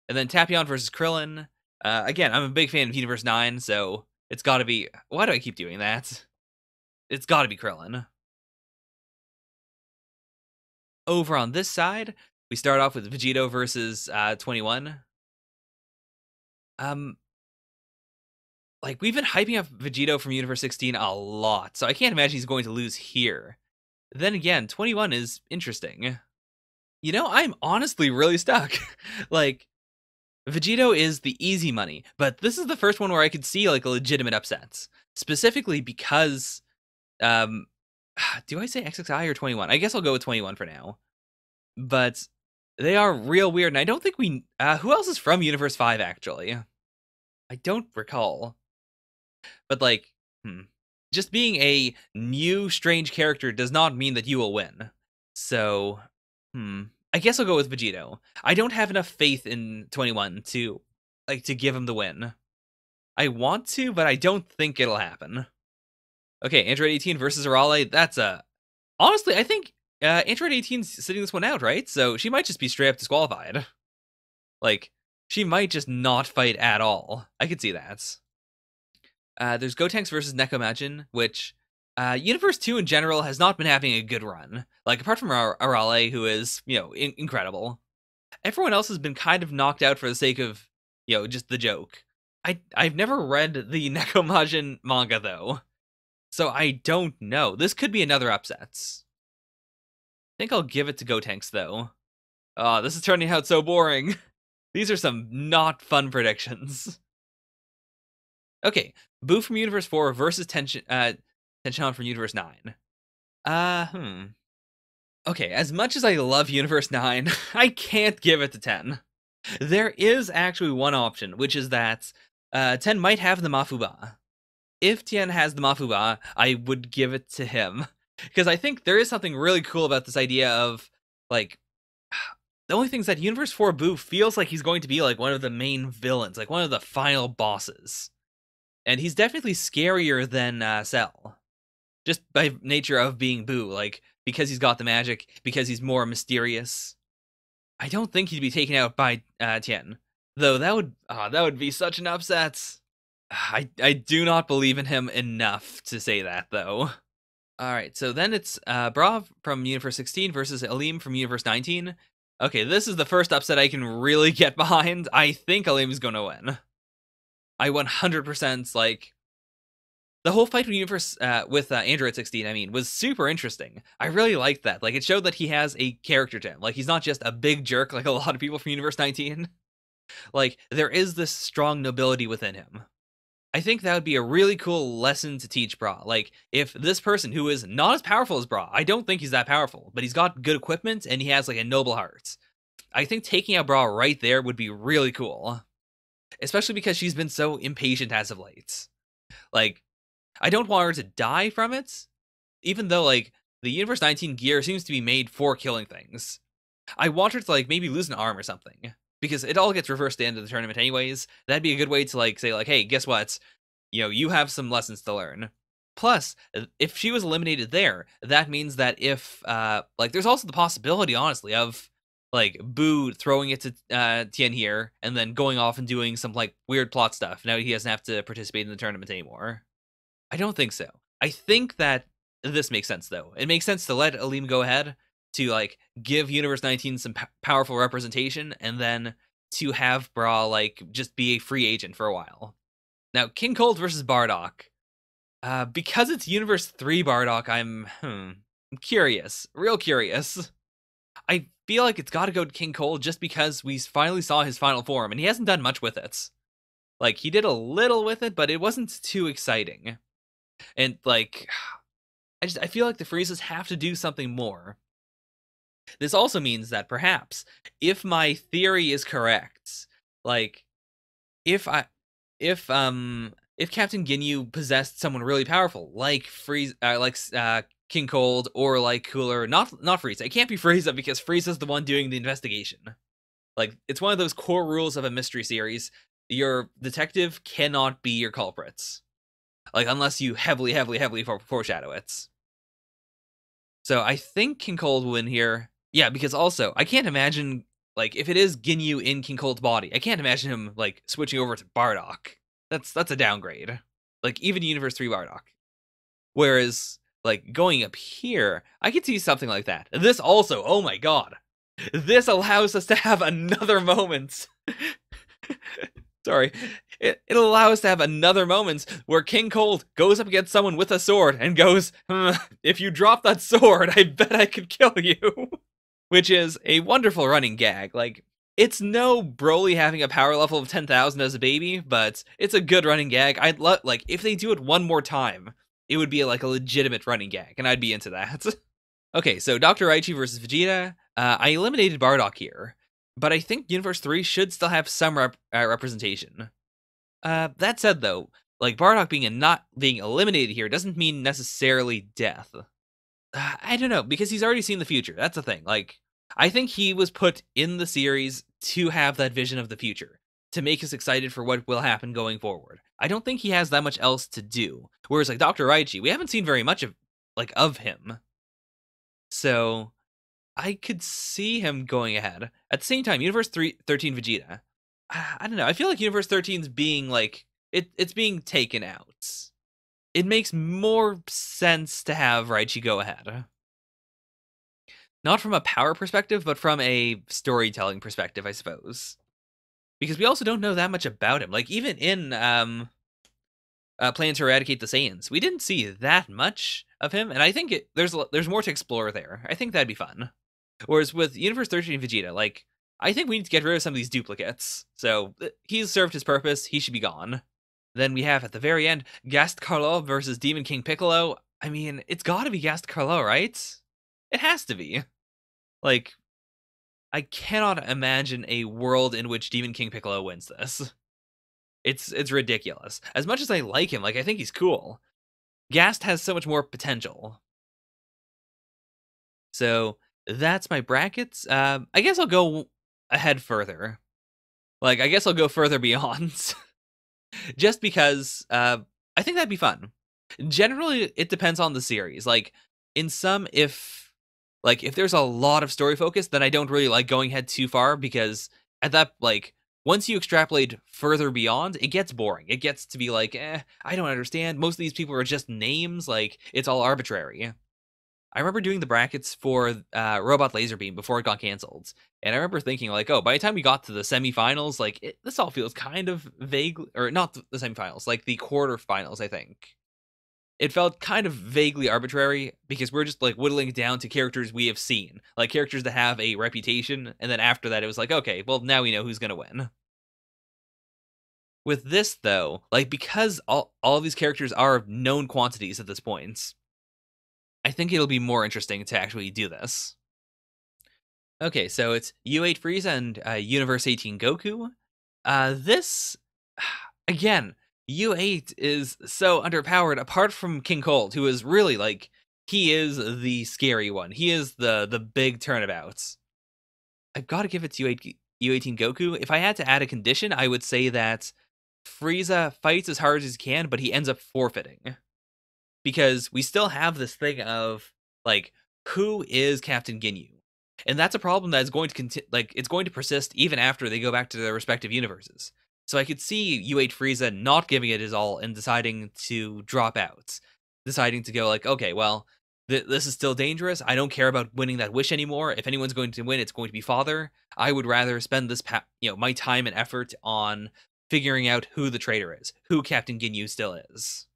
And then Tapion versus Krillin. Again, I'm a big fan of Universe 9, so it's gotta be... Why do I keep doing that? It's gotta be Krillin. Over on this side, we start off with Vegito versus 21. We've been hyping up Vegito from Universe 16 a lot, so I can't imagine he's going to lose here. Then again, 21 is interesting. I'm honestly really stuck. Vegito is the easy money, but this is the first one where I could see, a legitimate upset. Specifically because, do I say XXI or 21? I guess I'll go with 21 for now. But they are real weird, and I don't think we... who else is from Universe 5, actually? I don't recall. But, just being a new, strange character does not mean that you will win. So, I guess I'll go with Vegito. I don't have enough faith in 21 to give him the win. I want to, but I don't think it'll happen. Okay, Android 18 versus Arale. That's a... Honestly, I think Android 18's sitting this one out, right? So she might just be straight up disqualified. Like, she might just not fight at all. I could see that. There's Gotenks versus Nekomajin, which Universe 2 in general has not been having a good run. Like, apart from Arale, who is, incredible. Everyone else has been kind of knocked out for the sake of, just the joke. I've never read the Nekomajin manga, though. So I don't know. This could be another upset. I think I'll give it to Gotenks, though. Oh, this is turning out so boring. These are some not fun predictions. Okay, Boo from Universe 4 versus Tenchan from Universe 9. Okay, as much as I love Universe 9, I can't give it to 10. There is actually one option, which is that 10 might have the Mafuba. If Tien has the Mafuba, I would give it to him. Because I think there is something really cool about this idea of, like, the only thing is that Universe 4 Boo feels like he's going to be, like, one of the main villains, like, one of the final bosses. And he's definitely scarier than Cell. Just by nature of being Boo, like, because he's got the magic, because he's more mysterious. I don't think he'd be taken out by Tien. Though that would be such an upset. I do not believe in him enough to say that, though. Alright, so then it's Bra from Universe 16 versus Aleem from Universe 19. Okay, this is the first upset I can really get behind. I think Aleem is going to win. I 100%, like... The whole fight with Universe, with Android 16, I mean, was super interesting. I really liked that. Like, it showed that he has a character to him. Like, he's not just a big jerk like a lot of people from Universe 19. Like, there is this strong nobility within him. I think that would be a really cool lesson to teach Bra. Like, if this person who is not as powerful as Bra, I don't think he's that powerful, but he's got good equipment and he has, like, a noble heart. I think taking out Bra right there would be really cool. Especially because she's been so impatient as of late. Like, I don't want her to die from it, even though, like, the Universe 19 gear seems to be made for killing things. I want her to, like, maybe lose an arm or something. Because it all gets reversed at the end of the tournament anyways. That'd be a good way to, like, say, like, hey, guess what? You have some lessons to learn. Plus, if she was eliminated there, that means that if, like, there's also the possibility, honestly, of, like, Boo throwing it to Tien here, and then going off and doing some, like, weird plot stuff. Now he doesn't have to participate in the tournament anymore. I don't think so. I think that this makes sense, though. It makes sense to let Aleem go ahead, to, like, give Universe 19 some powerful representation, and then to have Bra, like, just be a free agent for a while. Now, King Cold versus Bardock. Because it's Universe 3 Bardock, I'm curious. Real curious. I feel like it's gotta go to King Cold just because we finally saw his final form, and he hasn't done much with it. Like, he did a little with it, but it wasn't too exciting. And, like, I feel like the Frieza's have to do something more. This also means that perhaps, if my theory is correct, like, if Captain Ginyu possessed someone really powerful, like King Cold, or like Cooler, not Frieza. It can't be Frieza because Frieza's the one doing the investigation. Like, it's one of those core rules of a mystery series. Your detective cannot be your culprits. Like, unless you heavily foreshadow it. So I think King Cold will win here. Yeah, because also, I can't imagine, like, if it is Ginyu in King Cold's body, I can't imagine him, like, switching over to Bardock. That's a downgrade. Like, even Universe 3 Bardock. Whereas, like, going up here, I could see something like that. This also, oh my god. This allows us to have another moment. Sorry. It allows us to have another moment where King Cold goes up against someone with a sword and goes, if you drop that sword, I bet I could kill you. Which is a wonderful running gag. Like, it's no Broly having a power level of 10,000 as a baby, but it's a good running gag. I'd love, like, if they do it one more time, it would be, like, a legitimate running gag, and I'd be into that. Okay, so Dr. Raichi versus Vegeta. I eliminated Bardock here, but I think Universe 3 should still have some representation. That said, though, like, Bardock not being eliminated here doesn't mean necessarily death. I don't know, because he's already seen the future. That's the thing. Like, I think he was put in the series to have that vision of the future. to make us excited for what will happen going forward. I don't think he has that much else to do. Whereas like Dr. Raichi, we haven't seen very much of him. So I could see him going ahead. At the same time, Universe 13 Vegeta. I don't know. I feel like Universe 13's being like it's being taken out. It makes more sense to have Raichi go ahead. Not from a power perspective, but from a storytelling perspective, I suppose. Because we also don't know that much about him. Like, even in Plan to Eradicate the Saiyans, we didn't see that much of him, and I think there's more to explore there. I think that'd be fun. Whereas with Universe 13 Vegeta, like, I think we need to get rid of some of these duplicates. So, he's served his purpose, he should be gone. Then we have, at the very end, Gast Carlo versus Demon King Piccolo. I mean, it's gotta be Gast Carlo, right? It has to be. Like, I cannot imagine a world in which Demon King Piccolo wins this. It's ridiculous. As much as I like him, like, I think he's cool, Gast has so much more potential. So, that's my brackets. I guess I'll go ahead further. Like, I guess I'll go further beyond. Just because, I think that'd be fun. Generally, it depends on the series. Like, in some, if there's a lot of story focus, then I don't really like going ahead too far, because at that, like, once you extrapolate further beyond, it gets boring. It gets to be like, I don't understand. Most of these people are just names. Like, it's all arbitrary. I remember doing the brackets for Robot Laser Beam before it got canceled. And I remember thinking, like, oh, by the time we got to the semifinals, like, this all feels kind of vague, or not the semifinals, like the quarterfinals, I think. It felt kind of vaguely arbitrary, because we're just, like, whittling it down to characters we have seen. Like, characters that have a reputation, and then after that it was like, okay, well, now we know who's gonna win. With this, though, like, because all of these characters are known quantities at this point, I think it'll be more interesting to actually do this. Okay, so it's U8 Frieza and Universe 18 Goku. This, again, U8 is so underpowered, apart from King Cold, who is really, like, he is the scary one. He is the big turnabout. I've got to give it to U18 Goku. If I had to add a condition, I would say that Frieza fights as hard as he can, but he ends up forfeiting. Because we still have this thing of, like, who is Captain Ginyu? And that's a problem that is going to it's going to persist even after they go back to their respective universes. So I could see U8 Frieza not giving it his all and deciding to drop out. Deciding to go like, okay, well, this is still dangerous. I don't care about winning that wish anymore. If anyone's going to win, it's going to be Father. I would rather spend this, my time and effort on figuring out who the traitor is, who Captain Ginyu still is.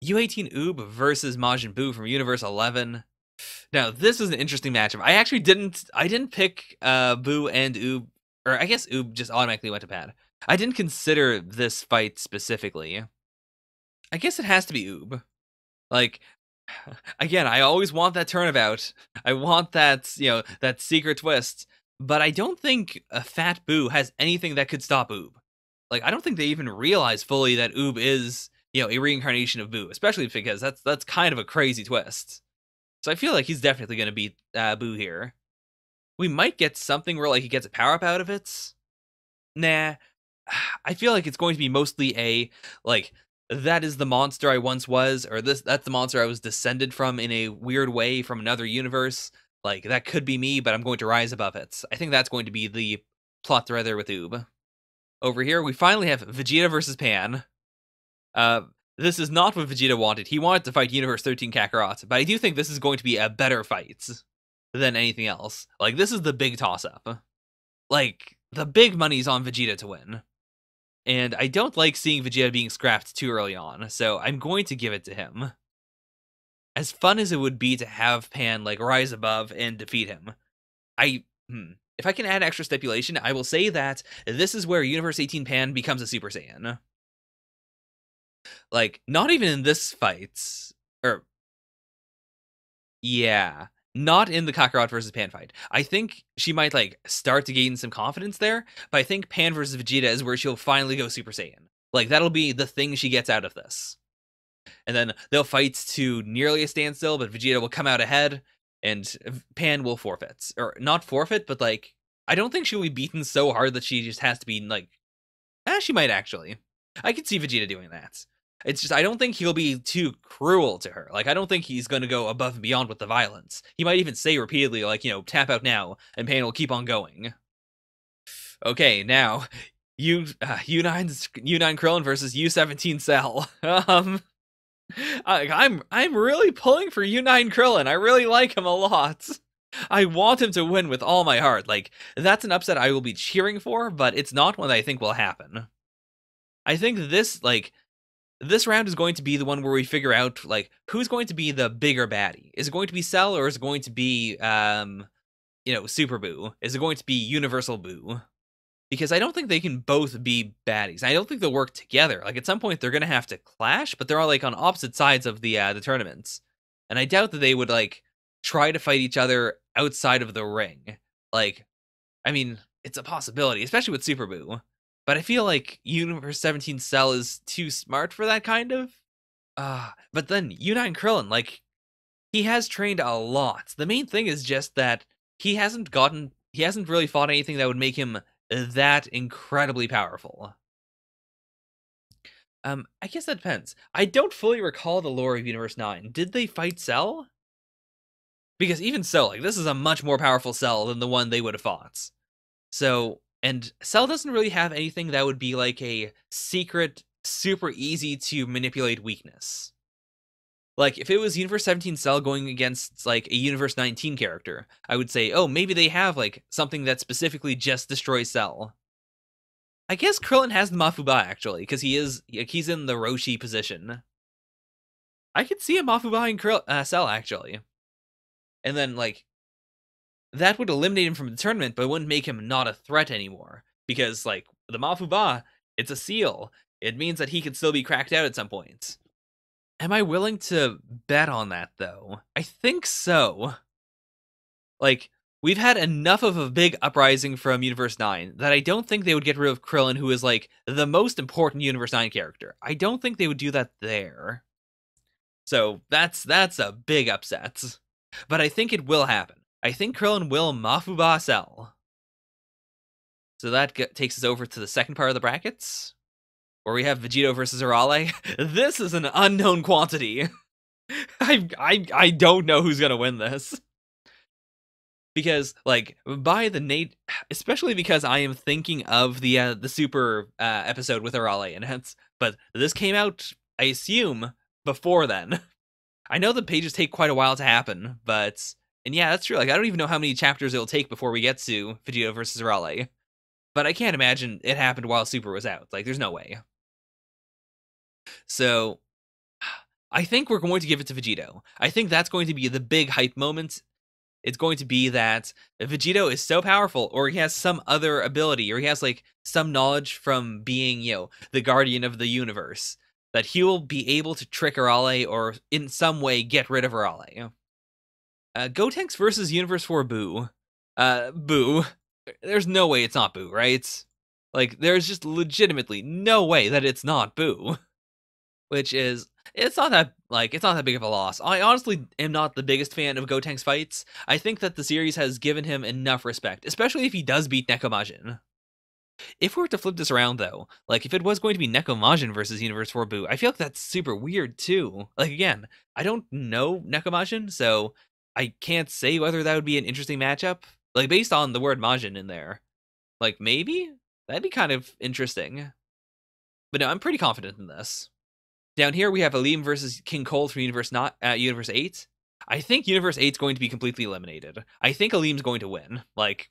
U18 Oob versus Majin Buu from Universe 11. Now, this is an interesting matchup. I actually didn't pick Buu and Oob, or I guess Oob just automatically went to pad. I didn't consider this fight specifically. I guess it has to be Oob. Like, again, I always want that turnabout. I want that, that secret twist. But I don't think a fat Buu has anything that could stop Oob. Like, I don't think they even realize fully that Oob is, a reincarnation of Buu, especially because that's kind of a crazy twist. So I feel like he's definitely going to beat Buu here. We might get something where, like, he gets a power-up out of it. Nah. I feel like it's going to be mostly a, like, that is the monster I once was, or that's the monster I was descended from in a weird way from another universe. Like, that could be me, but I'm going to rise above it. I think that's going to be the plot thread there with Oob. Over here, we finally have Vegeta versus Pan. This is not what Vegeta wanted. He wanted to fight Universe 13 Kakarot, but I do think this is going to be a better fight than anything else. Like, this is the big toss-up. Like, the big money's on Vegeta to win. And I don't like seeing Vegeta being scrapped too early on, so I'm going to give it to him. As fun as it would be to have Pan, like, rise above and defeat him, if I can add extra stipulation, I will say that this is where Universe 18 Pan becomes a Super Saiyan. Like, not even in this fight, or, yeah, not in the Kakarot versus Pan fight. I think she might, like, start to gain some confidence there, but I think Pan versus Vegeta is where she'll finally go Super Saiyan. Like, that'll be the thing she gets out of this. And then they'll fight to nearly a standstill, but Vegeta will come out ahead, and Pan will forfeit. Or, not forfeit, but, like, I don't think she'll be beaten so hard that she just has to be, like, She might actually. I could see Vegeta doing that. It's just I don't think he'll be too cruel to her. Like I don't think he's going to go above and beyond with the violence. He might even say repeatedly like, tap out now and pain will keep on going. Okay, now U9 Krillin versus U17 Cell. I'm really pulling for U9 Krillin. I really like him a lot. I want him to win with all my heart. Like, that's an upset I will be cheering for, but it's not one that I think will happen. I think this round is going to be the one where we figure out, like, who's going to be the bigger baddie. Is it going to be Cell, or is it going to be, Super Boo? Is it going to be Universal Boo? Because I don't think they can both be baddies. I don't think they'll work together. Like, at some point, they're going to have to clash, but they're all, like, on opposite sides of the tournaments. And I doubt that they would, like, try to fight each other outside of the ring. Like, I mean, it's a possibility, especially with Super Boo. But I feel like Universe 17 Cell is too smart for that kind of. But then U9 Krillin, like, he has trained a lot. The main thing is just that he hasn't really fought anything that would make him that incredibly powerful. I guess that depends. I don't fully recall the lore of Universe 9. Did they fight Cell? Because even so, like, this is a much more powerful Cell than the one they would have fought. So, and Cell doesn't really have anything that would be like a secret, super easy to manipulate weakness. Like, if it was Universe 17 Cell going against, like, a Universe 19 character, I would say, oh, maybe they have, like, something that specifically just destroys Cell. I guess Krillin has the Mafuba, actually, because he's in the Roshi position. I could see a Mafuba in Cell, actually. And then, like, that would eliminate him from the tournament, but it wouldn't make him not a threat anymore. Because, like, the Mafuba, it's a seal. It means that he could still be cracked out at some point. Am I willing to bet on that, though? I think so. Like, we've had enough of a big uprising from Universe 9 that I don't think they would get rid of Krillin, who is, like, the most important Universe 9 character. I don't think they would do that there. So, that's a big upset. But I think it will happen. I think Krillin will Mafuba Cell. So that takes us over to the second part of the brackets, where we have Vegito versus Arale. This is an unknown quantity. I don't know who's gonna win this. Because, like, especially because I am thinking of the Super episode with Arale in it, but this came out, I assume, before then. I know the pages take quite a while to happen, and yeah, that's true. Like, I don't even know how many chapters it'll take before we get to Vegito versus Arale. But I can't imagine it happened while Super was out. Like, there's no way. So, I think we're going to give it to Vegito. I think that's going to be the big hype moment. It's going to be that Vegito is so powerful, or he has some other ability, or he has, like, some knowledge from being, the guardian of the universe, that he will be able to trick Arale or in some way get rid of Arale. Gotenks versus Universe 4 Boo. Boo. There's no way it's not Boo, right? Like, there's just legitimately no way that it's not Boo. Which is, it's not that big of a loss. I honestly am not the biggest fan of Gotenks fights. I think that the series has given him enough respect, especially if he does beat Nekomajin. If we were to flip this around, though, like, if it was going to be Nekomajin versus Universe 4 Boo, I feel like that's super weird, too. Like, again, I don't know Nekomajin, so I can't say whether that would be an interesting matchup. Like, based on the word Majin in there. Like, maybe? That'd be kind of interesting. But no, I'm pretty confident in this. Down here, we have Aleem versus King Cold from Universe 8. I think Universe 8's going to be completely eliminated. I think Aleem's going to win. Like,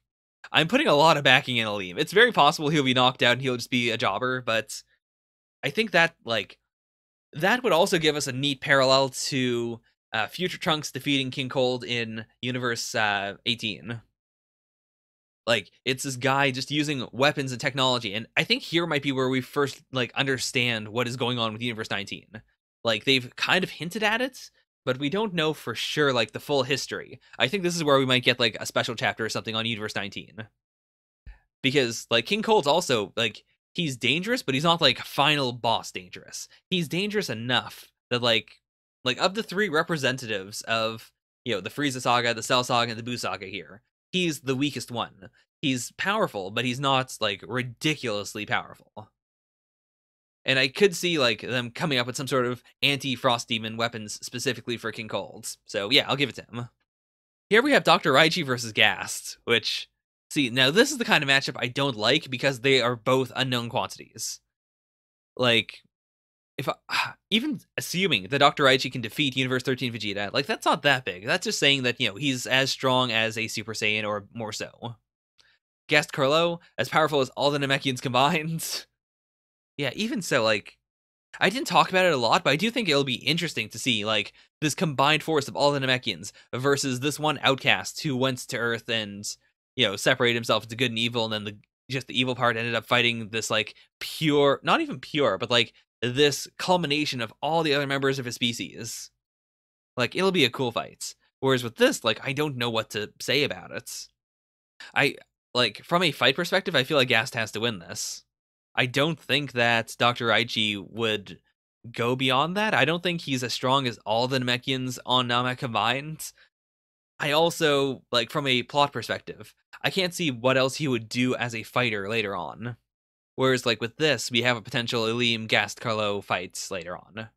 I'm putting a lot of backing in Aleem. It's very possible he'll be knocked out and he'll just be a jobber, but I think that, like, that would also give us a neat parallel to Future Trunks defeating King Cold in Universe 18. Like, it's this guy just using weapons and technology, and I think here might be where we first, like, understand what is going on with Universe 19. Like, they've kind of hinted at it, but we don't know for sure, like, the full history. I think this is where we might get, like, a special chapter or something on Universe 19. Because, like, King Cold's also, like, he's dangerous, but he's not, like, final boss dangerous. He's dangerous enough that, like, of the three representatives of, the Frieza Saga, the Cell Saga, and the Buu Saga here, he's the weakest one. He's powerful, but he's not, like, ridiculously powerful. And I could see like them coming up with some sort of anti-Frost Demon weapons specifically for King Cold. So yeah, I'll give it to him. Here we have Dr. Raichi versus Gast, which, see, now this is the kind of matchup I don't like because they are both unknown quantities. Like, if even assuming that Dr. Raichi can defeat Universe 13 Vegeta, like, that's not that big. That's just saying that, he's as strong as a Super Saiyan or more so. Gast Carlo, as powerful as all the Namekians combined. Yeah, even so, like, I didn't talk about it a lot, but I do think it'll be interesting to see, like, this combined force of all the Namekians versus this one outcast who went to Earth and, separated himself into good and evil, and then just the evil part ended up fighting this, like, pure, not even pure, but, like, this culmination of all the other members of his species. Like, it'll be a cool fight. Whereas with this, like, I don't know what to say about it. From a fight perspective, I feel like Gast has to win this. I don't think that Dr. Aichi would go beyond that. I don't think he's as strong as all the Namekians on Namek combined. I also, from a plot perspective, I can't see what else he would do as a fighter later on. Whereas, with this, we have a potential Elim Gast Carlo fights later on.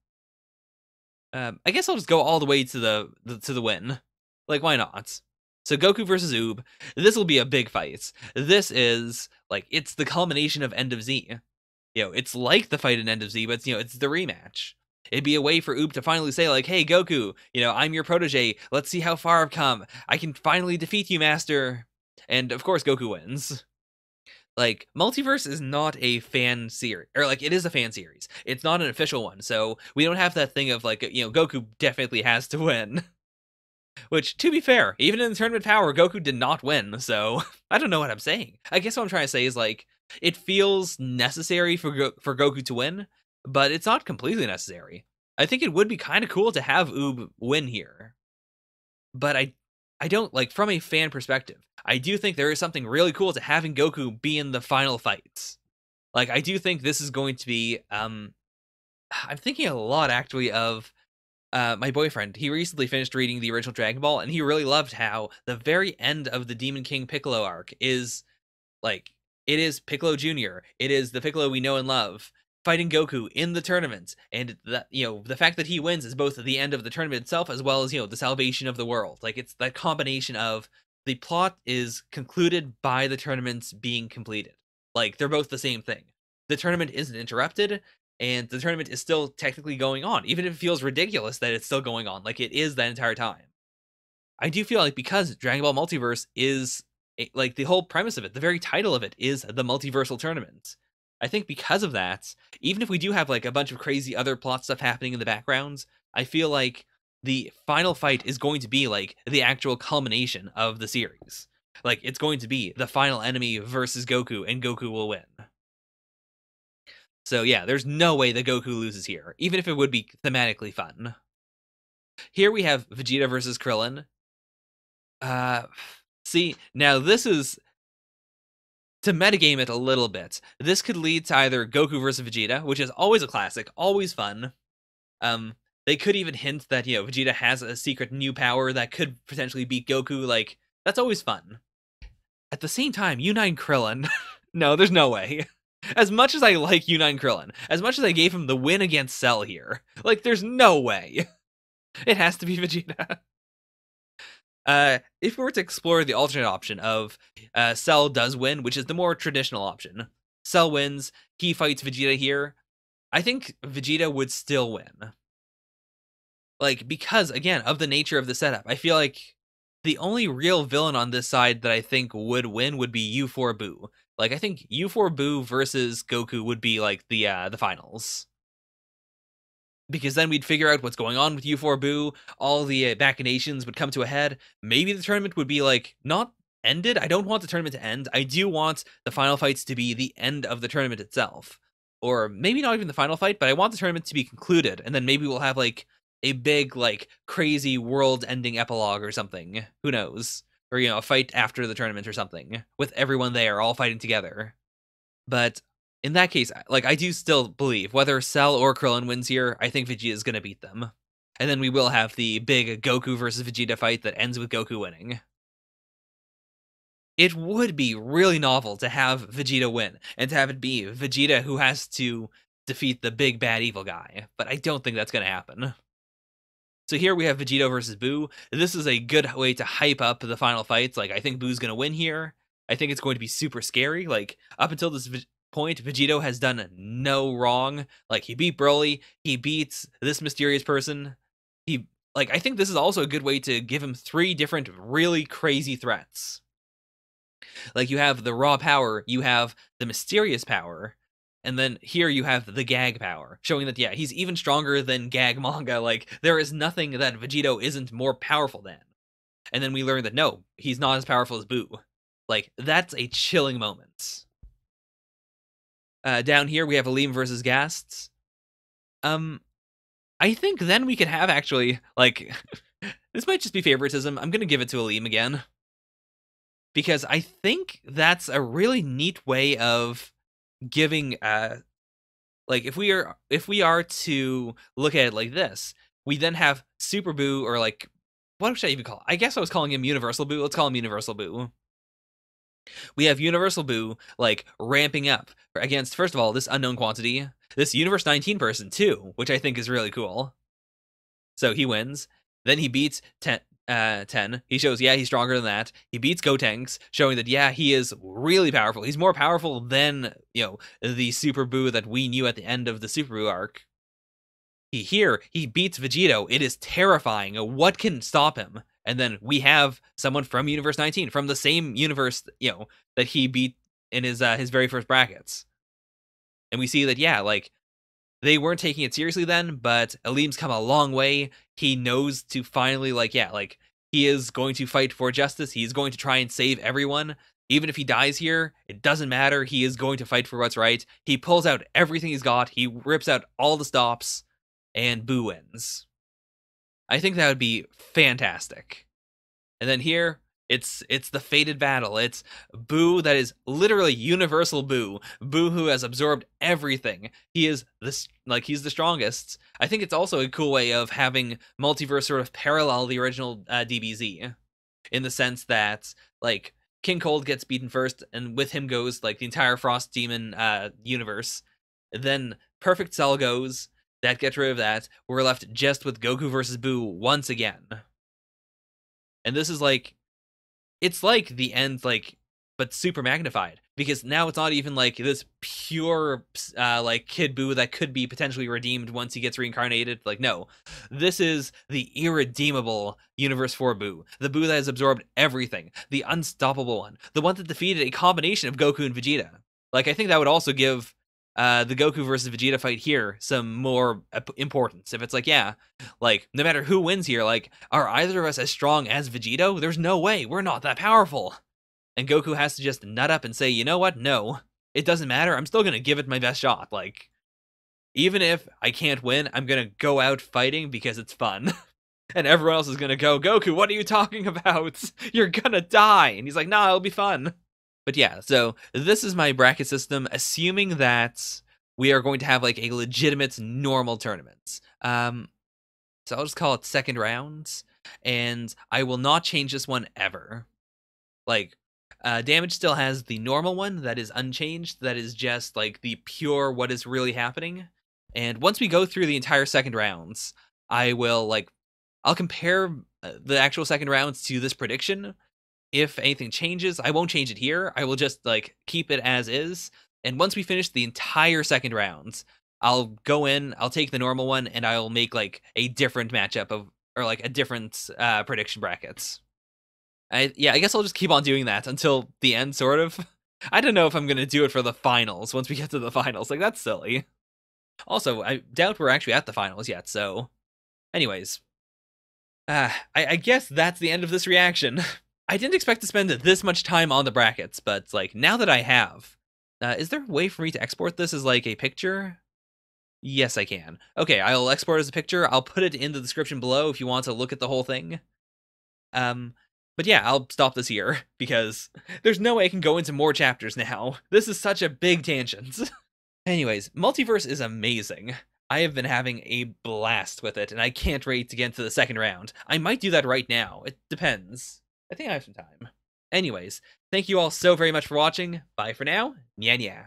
I guess I'll just go all the way to the win. Why not? So Goku versus Oob, this will be a big fight. This is, it's the culmination of End of Z. It's like the fight in End of Z, but, it's the rematch. It'd be a way for Oob to finally say, hey, Goku, I'm your protege. Let's see how far I've come. I can finally defeat you, Master. And, of course, Goku wins. Multiverse is not a fan series, or, it is a fan series. It's not an official one, so we don't have that thing of, Goku definitely has to win. Which, to be fair, even in the Tournament Power, Goku did not win, so I don't know what I'm saying. I guess what I'm trying to say is, it feels necessary for Goku to win, but it's not completely necessary. I think it would be kind of cool to have Oob win here. But I don't, from a fan perspective, I do think there is something really cool to having Goku be in the final fights. I do think this is going to be, I'm thinking a lot, actually, of my boyfriend. He recently finished reading the original Dragon Ball, and he really loved how the very end of the Demon King Piccolo arc is, it is Piccolo Jr., it is the Piccolo we know and love, fighting Goku in the tournament, and the fact that he wins is both the end of the tournament itself as well as, the salvation of the world. It's that combination of the plot is concluded by the tournaments being completed. They're both the same thing. The tournament isn't interrupted, and the tournament is still technically going on, even if it feels ridiculous that it's still going on, it is that entire time. I do feel because Dragon Ball Multiverse is, the whole premise of it, the very title of it is the Multiversal Tournament. I think because of that, even if we do have, a bunch of crazy other plot stuff happening in the backgrounds, I feel the final fight is going to be, the actual culmination of the series. It's going to be the final enemy versus Goku, and Goku will win. So yeah, there's no way that Goku loses here, even if it would be thematically fun. Here we have Vegeta versus Krillin. See, now this is, to metagame it a little bit, this could lead to either Goku versus Vegeta, which is always a classic, always fun. They could even hint that, Vegeta has a secret new power that could potentially beat Goku, that's always fun. At the same time, U9 Krillin, no, there's no way. As much as I like U9 Krillin, as much as I gave him the win against Cell here, there's no way. It has to be Vegeta. If we were to explore the alternate option of Cell does win, which is the more traditional option, Cell wins, he fights Vegeta here, I think Vegeta would still win. Because, again, of the nature of the setup, I feel the only real villain on this side that I think would win would be U4 Boo. I think U4 Boo versus Goku would be, the finals. Because then we'd figure out what's going on with U4 Boo, all the machinations would come to a head, maybe the tournament would be, not ended. I don't want the tournament to end. I do want the final fights to be the end of the tournament itself. Or maybe not even the final fight, but I want the tournament to be concluded, and then maybe we'll have, a big, crazy world-ending epilogue or something. Who knows? Or, a fight after the tournament or something, with everyone there, all fighting together. But in that case, I do still believe, whether Cell or Krillin wins here, I think Vegeta is going to beat them. And then we will have the big Goku versus Vegeta fight that ends with Goku winning. It would be really novel to have Vegeta win, and to have it be Vegeta who has to defeat the big bad evil guy, but I don't think that's going to happen. So here we have Vegito versus Boo. This is a good way to hype up the final fights. Like, I think Boo's going to win here. I think it's going to be super scary. Like, up until this point, Vegito has done no wrong. Like, he beat Broly. He beats this mysterious person. I think this is also a good way to give him 3 different really crazy threats. Like, you have the raw power, you have the mysterious power, and then here you have the gag power, showing that, yeah, he's even stronger than gag manga. Like, there is nothing that Vegito isn't more powerful than. And then we learn that, no, he's not as powerful as Boo. Like, that's a chilling moment. Down here, we have Aleem versus Gasts. I think then we could have, actually, like, this might just be favoritism. I'm gonna give it to Aleem again. Because I think that's a really neat way of giving, like, if we are to look at it like this, we then have Super Boo, or like, what should I even call it? I guess I was calling him Universal Boo. Let's call him Universal Boo. We have Universal Boo, like, ramping up against, first of all, this unknown quantity, this Universe 19 person, too, which I think is really cool. So he wins. Then he beats 10. He shows, yeah, he's stronger than that. He beats Gotenks, showing that, yeah, he is really powerful. He's more powerful than, the Super Boo that we knew at the end of the Super Boo arc. He beats Vegito. It is terrifying. What can stop him? And then we have someone from Universe 19, from the same universe, that he beat in his very first brackets. And we see that, yeah, like, they weren't taking it seriously then, but Aleem's come a long way. He knows to finally, he is going to fight for justice. He's going to try and save everyone. Even if he dies here, it doesn't matter. He is going to fight for what's right. He pulls out everything he's got. He rips out all the stops, and Boo wins. I think that would be fantastic. And then here, it's the fated battle. It's Boo that is literally Universal Boo. Boo who has absorbed everything. He is he's the strongest. I think it's also a cool way of having Multiverse sort of parallel the original DBZ, in the sense that, like, King Cold gets beaten first, and with him goes, like, the entire Frost Demon universe. Then Perfect Cell goes. That gets rid of that. We're left just with Goku versus Boo once again. And this is like, it's like the end, like, but super magnified, because now it's not even like this pure, like, Kid Boo that could be potentially redeemed once he gets reincarnated. Like, no, this is the irredeemable Universe 4 Boo, the Boo that has absorbed everything, the unstoppable one, the one that defeated a combination of Goku and Vegeta. Like, I think that would also give the Goku versus Vegeta fight here some more importance. If it's like, yeah, like, no matter who wins here, like, are either of us as strong as Vegito? There's no way. We're not that powerful. And Goku has to just nut up and say, you know what? No, it doesn't matter. I'm still going to give it my best shot. Like, even if I can't win, I'm going to go out fighting because it's fun. And everyone else is going to go, Goku, what are you talking about? You're going to die. And he's like, nah, it'll be fun. But yeah, so this is my bracket system, assuming that we are going to have, like, a legitimate normal tournament. So I'll just call it second rounds, and I will not change this one ever. Like, Damage still has the normal one that is unchanged, that is just, like, the pure what is really happening. And once we go through the entire second rounds, I will, like, I'll compare the actual second rounds to this prediction. If anything changes, I won't change it here. I will just, like, keep it as is. And once we finish the entire second rounds, I'll go in, I'll take the normal one, and I'll make, like, a different matchup of, or, like, a different prediction brackets. I guess I'll just keep on doing that until the end, sort of. I don't know if I'm going to do it for the finals once we get to the finals. Like, that's silly. Also, I doubt we're actually at the finals yet, so. Anyways. I guess that's the end of this reaction. I didn't expect to spend this much time on the brackets, but, like, now that I have, is there a way for me to export this as, like, a picture? Yes, I can. Okay, I'll export it as a picture. I'll put it in the description below if you want to look at the whole thing. But yeah, I'll stop this here, because there's no way I can go into more chapters now. This is such a big tangent. Anyways, Multiverse is amazing. I have been having a blast with it, and I can't wait to get into the second round. I might do that right now. It depends. I think I have some time. Anyways, thank you all so very much for watching. Bye for now. Nya nya.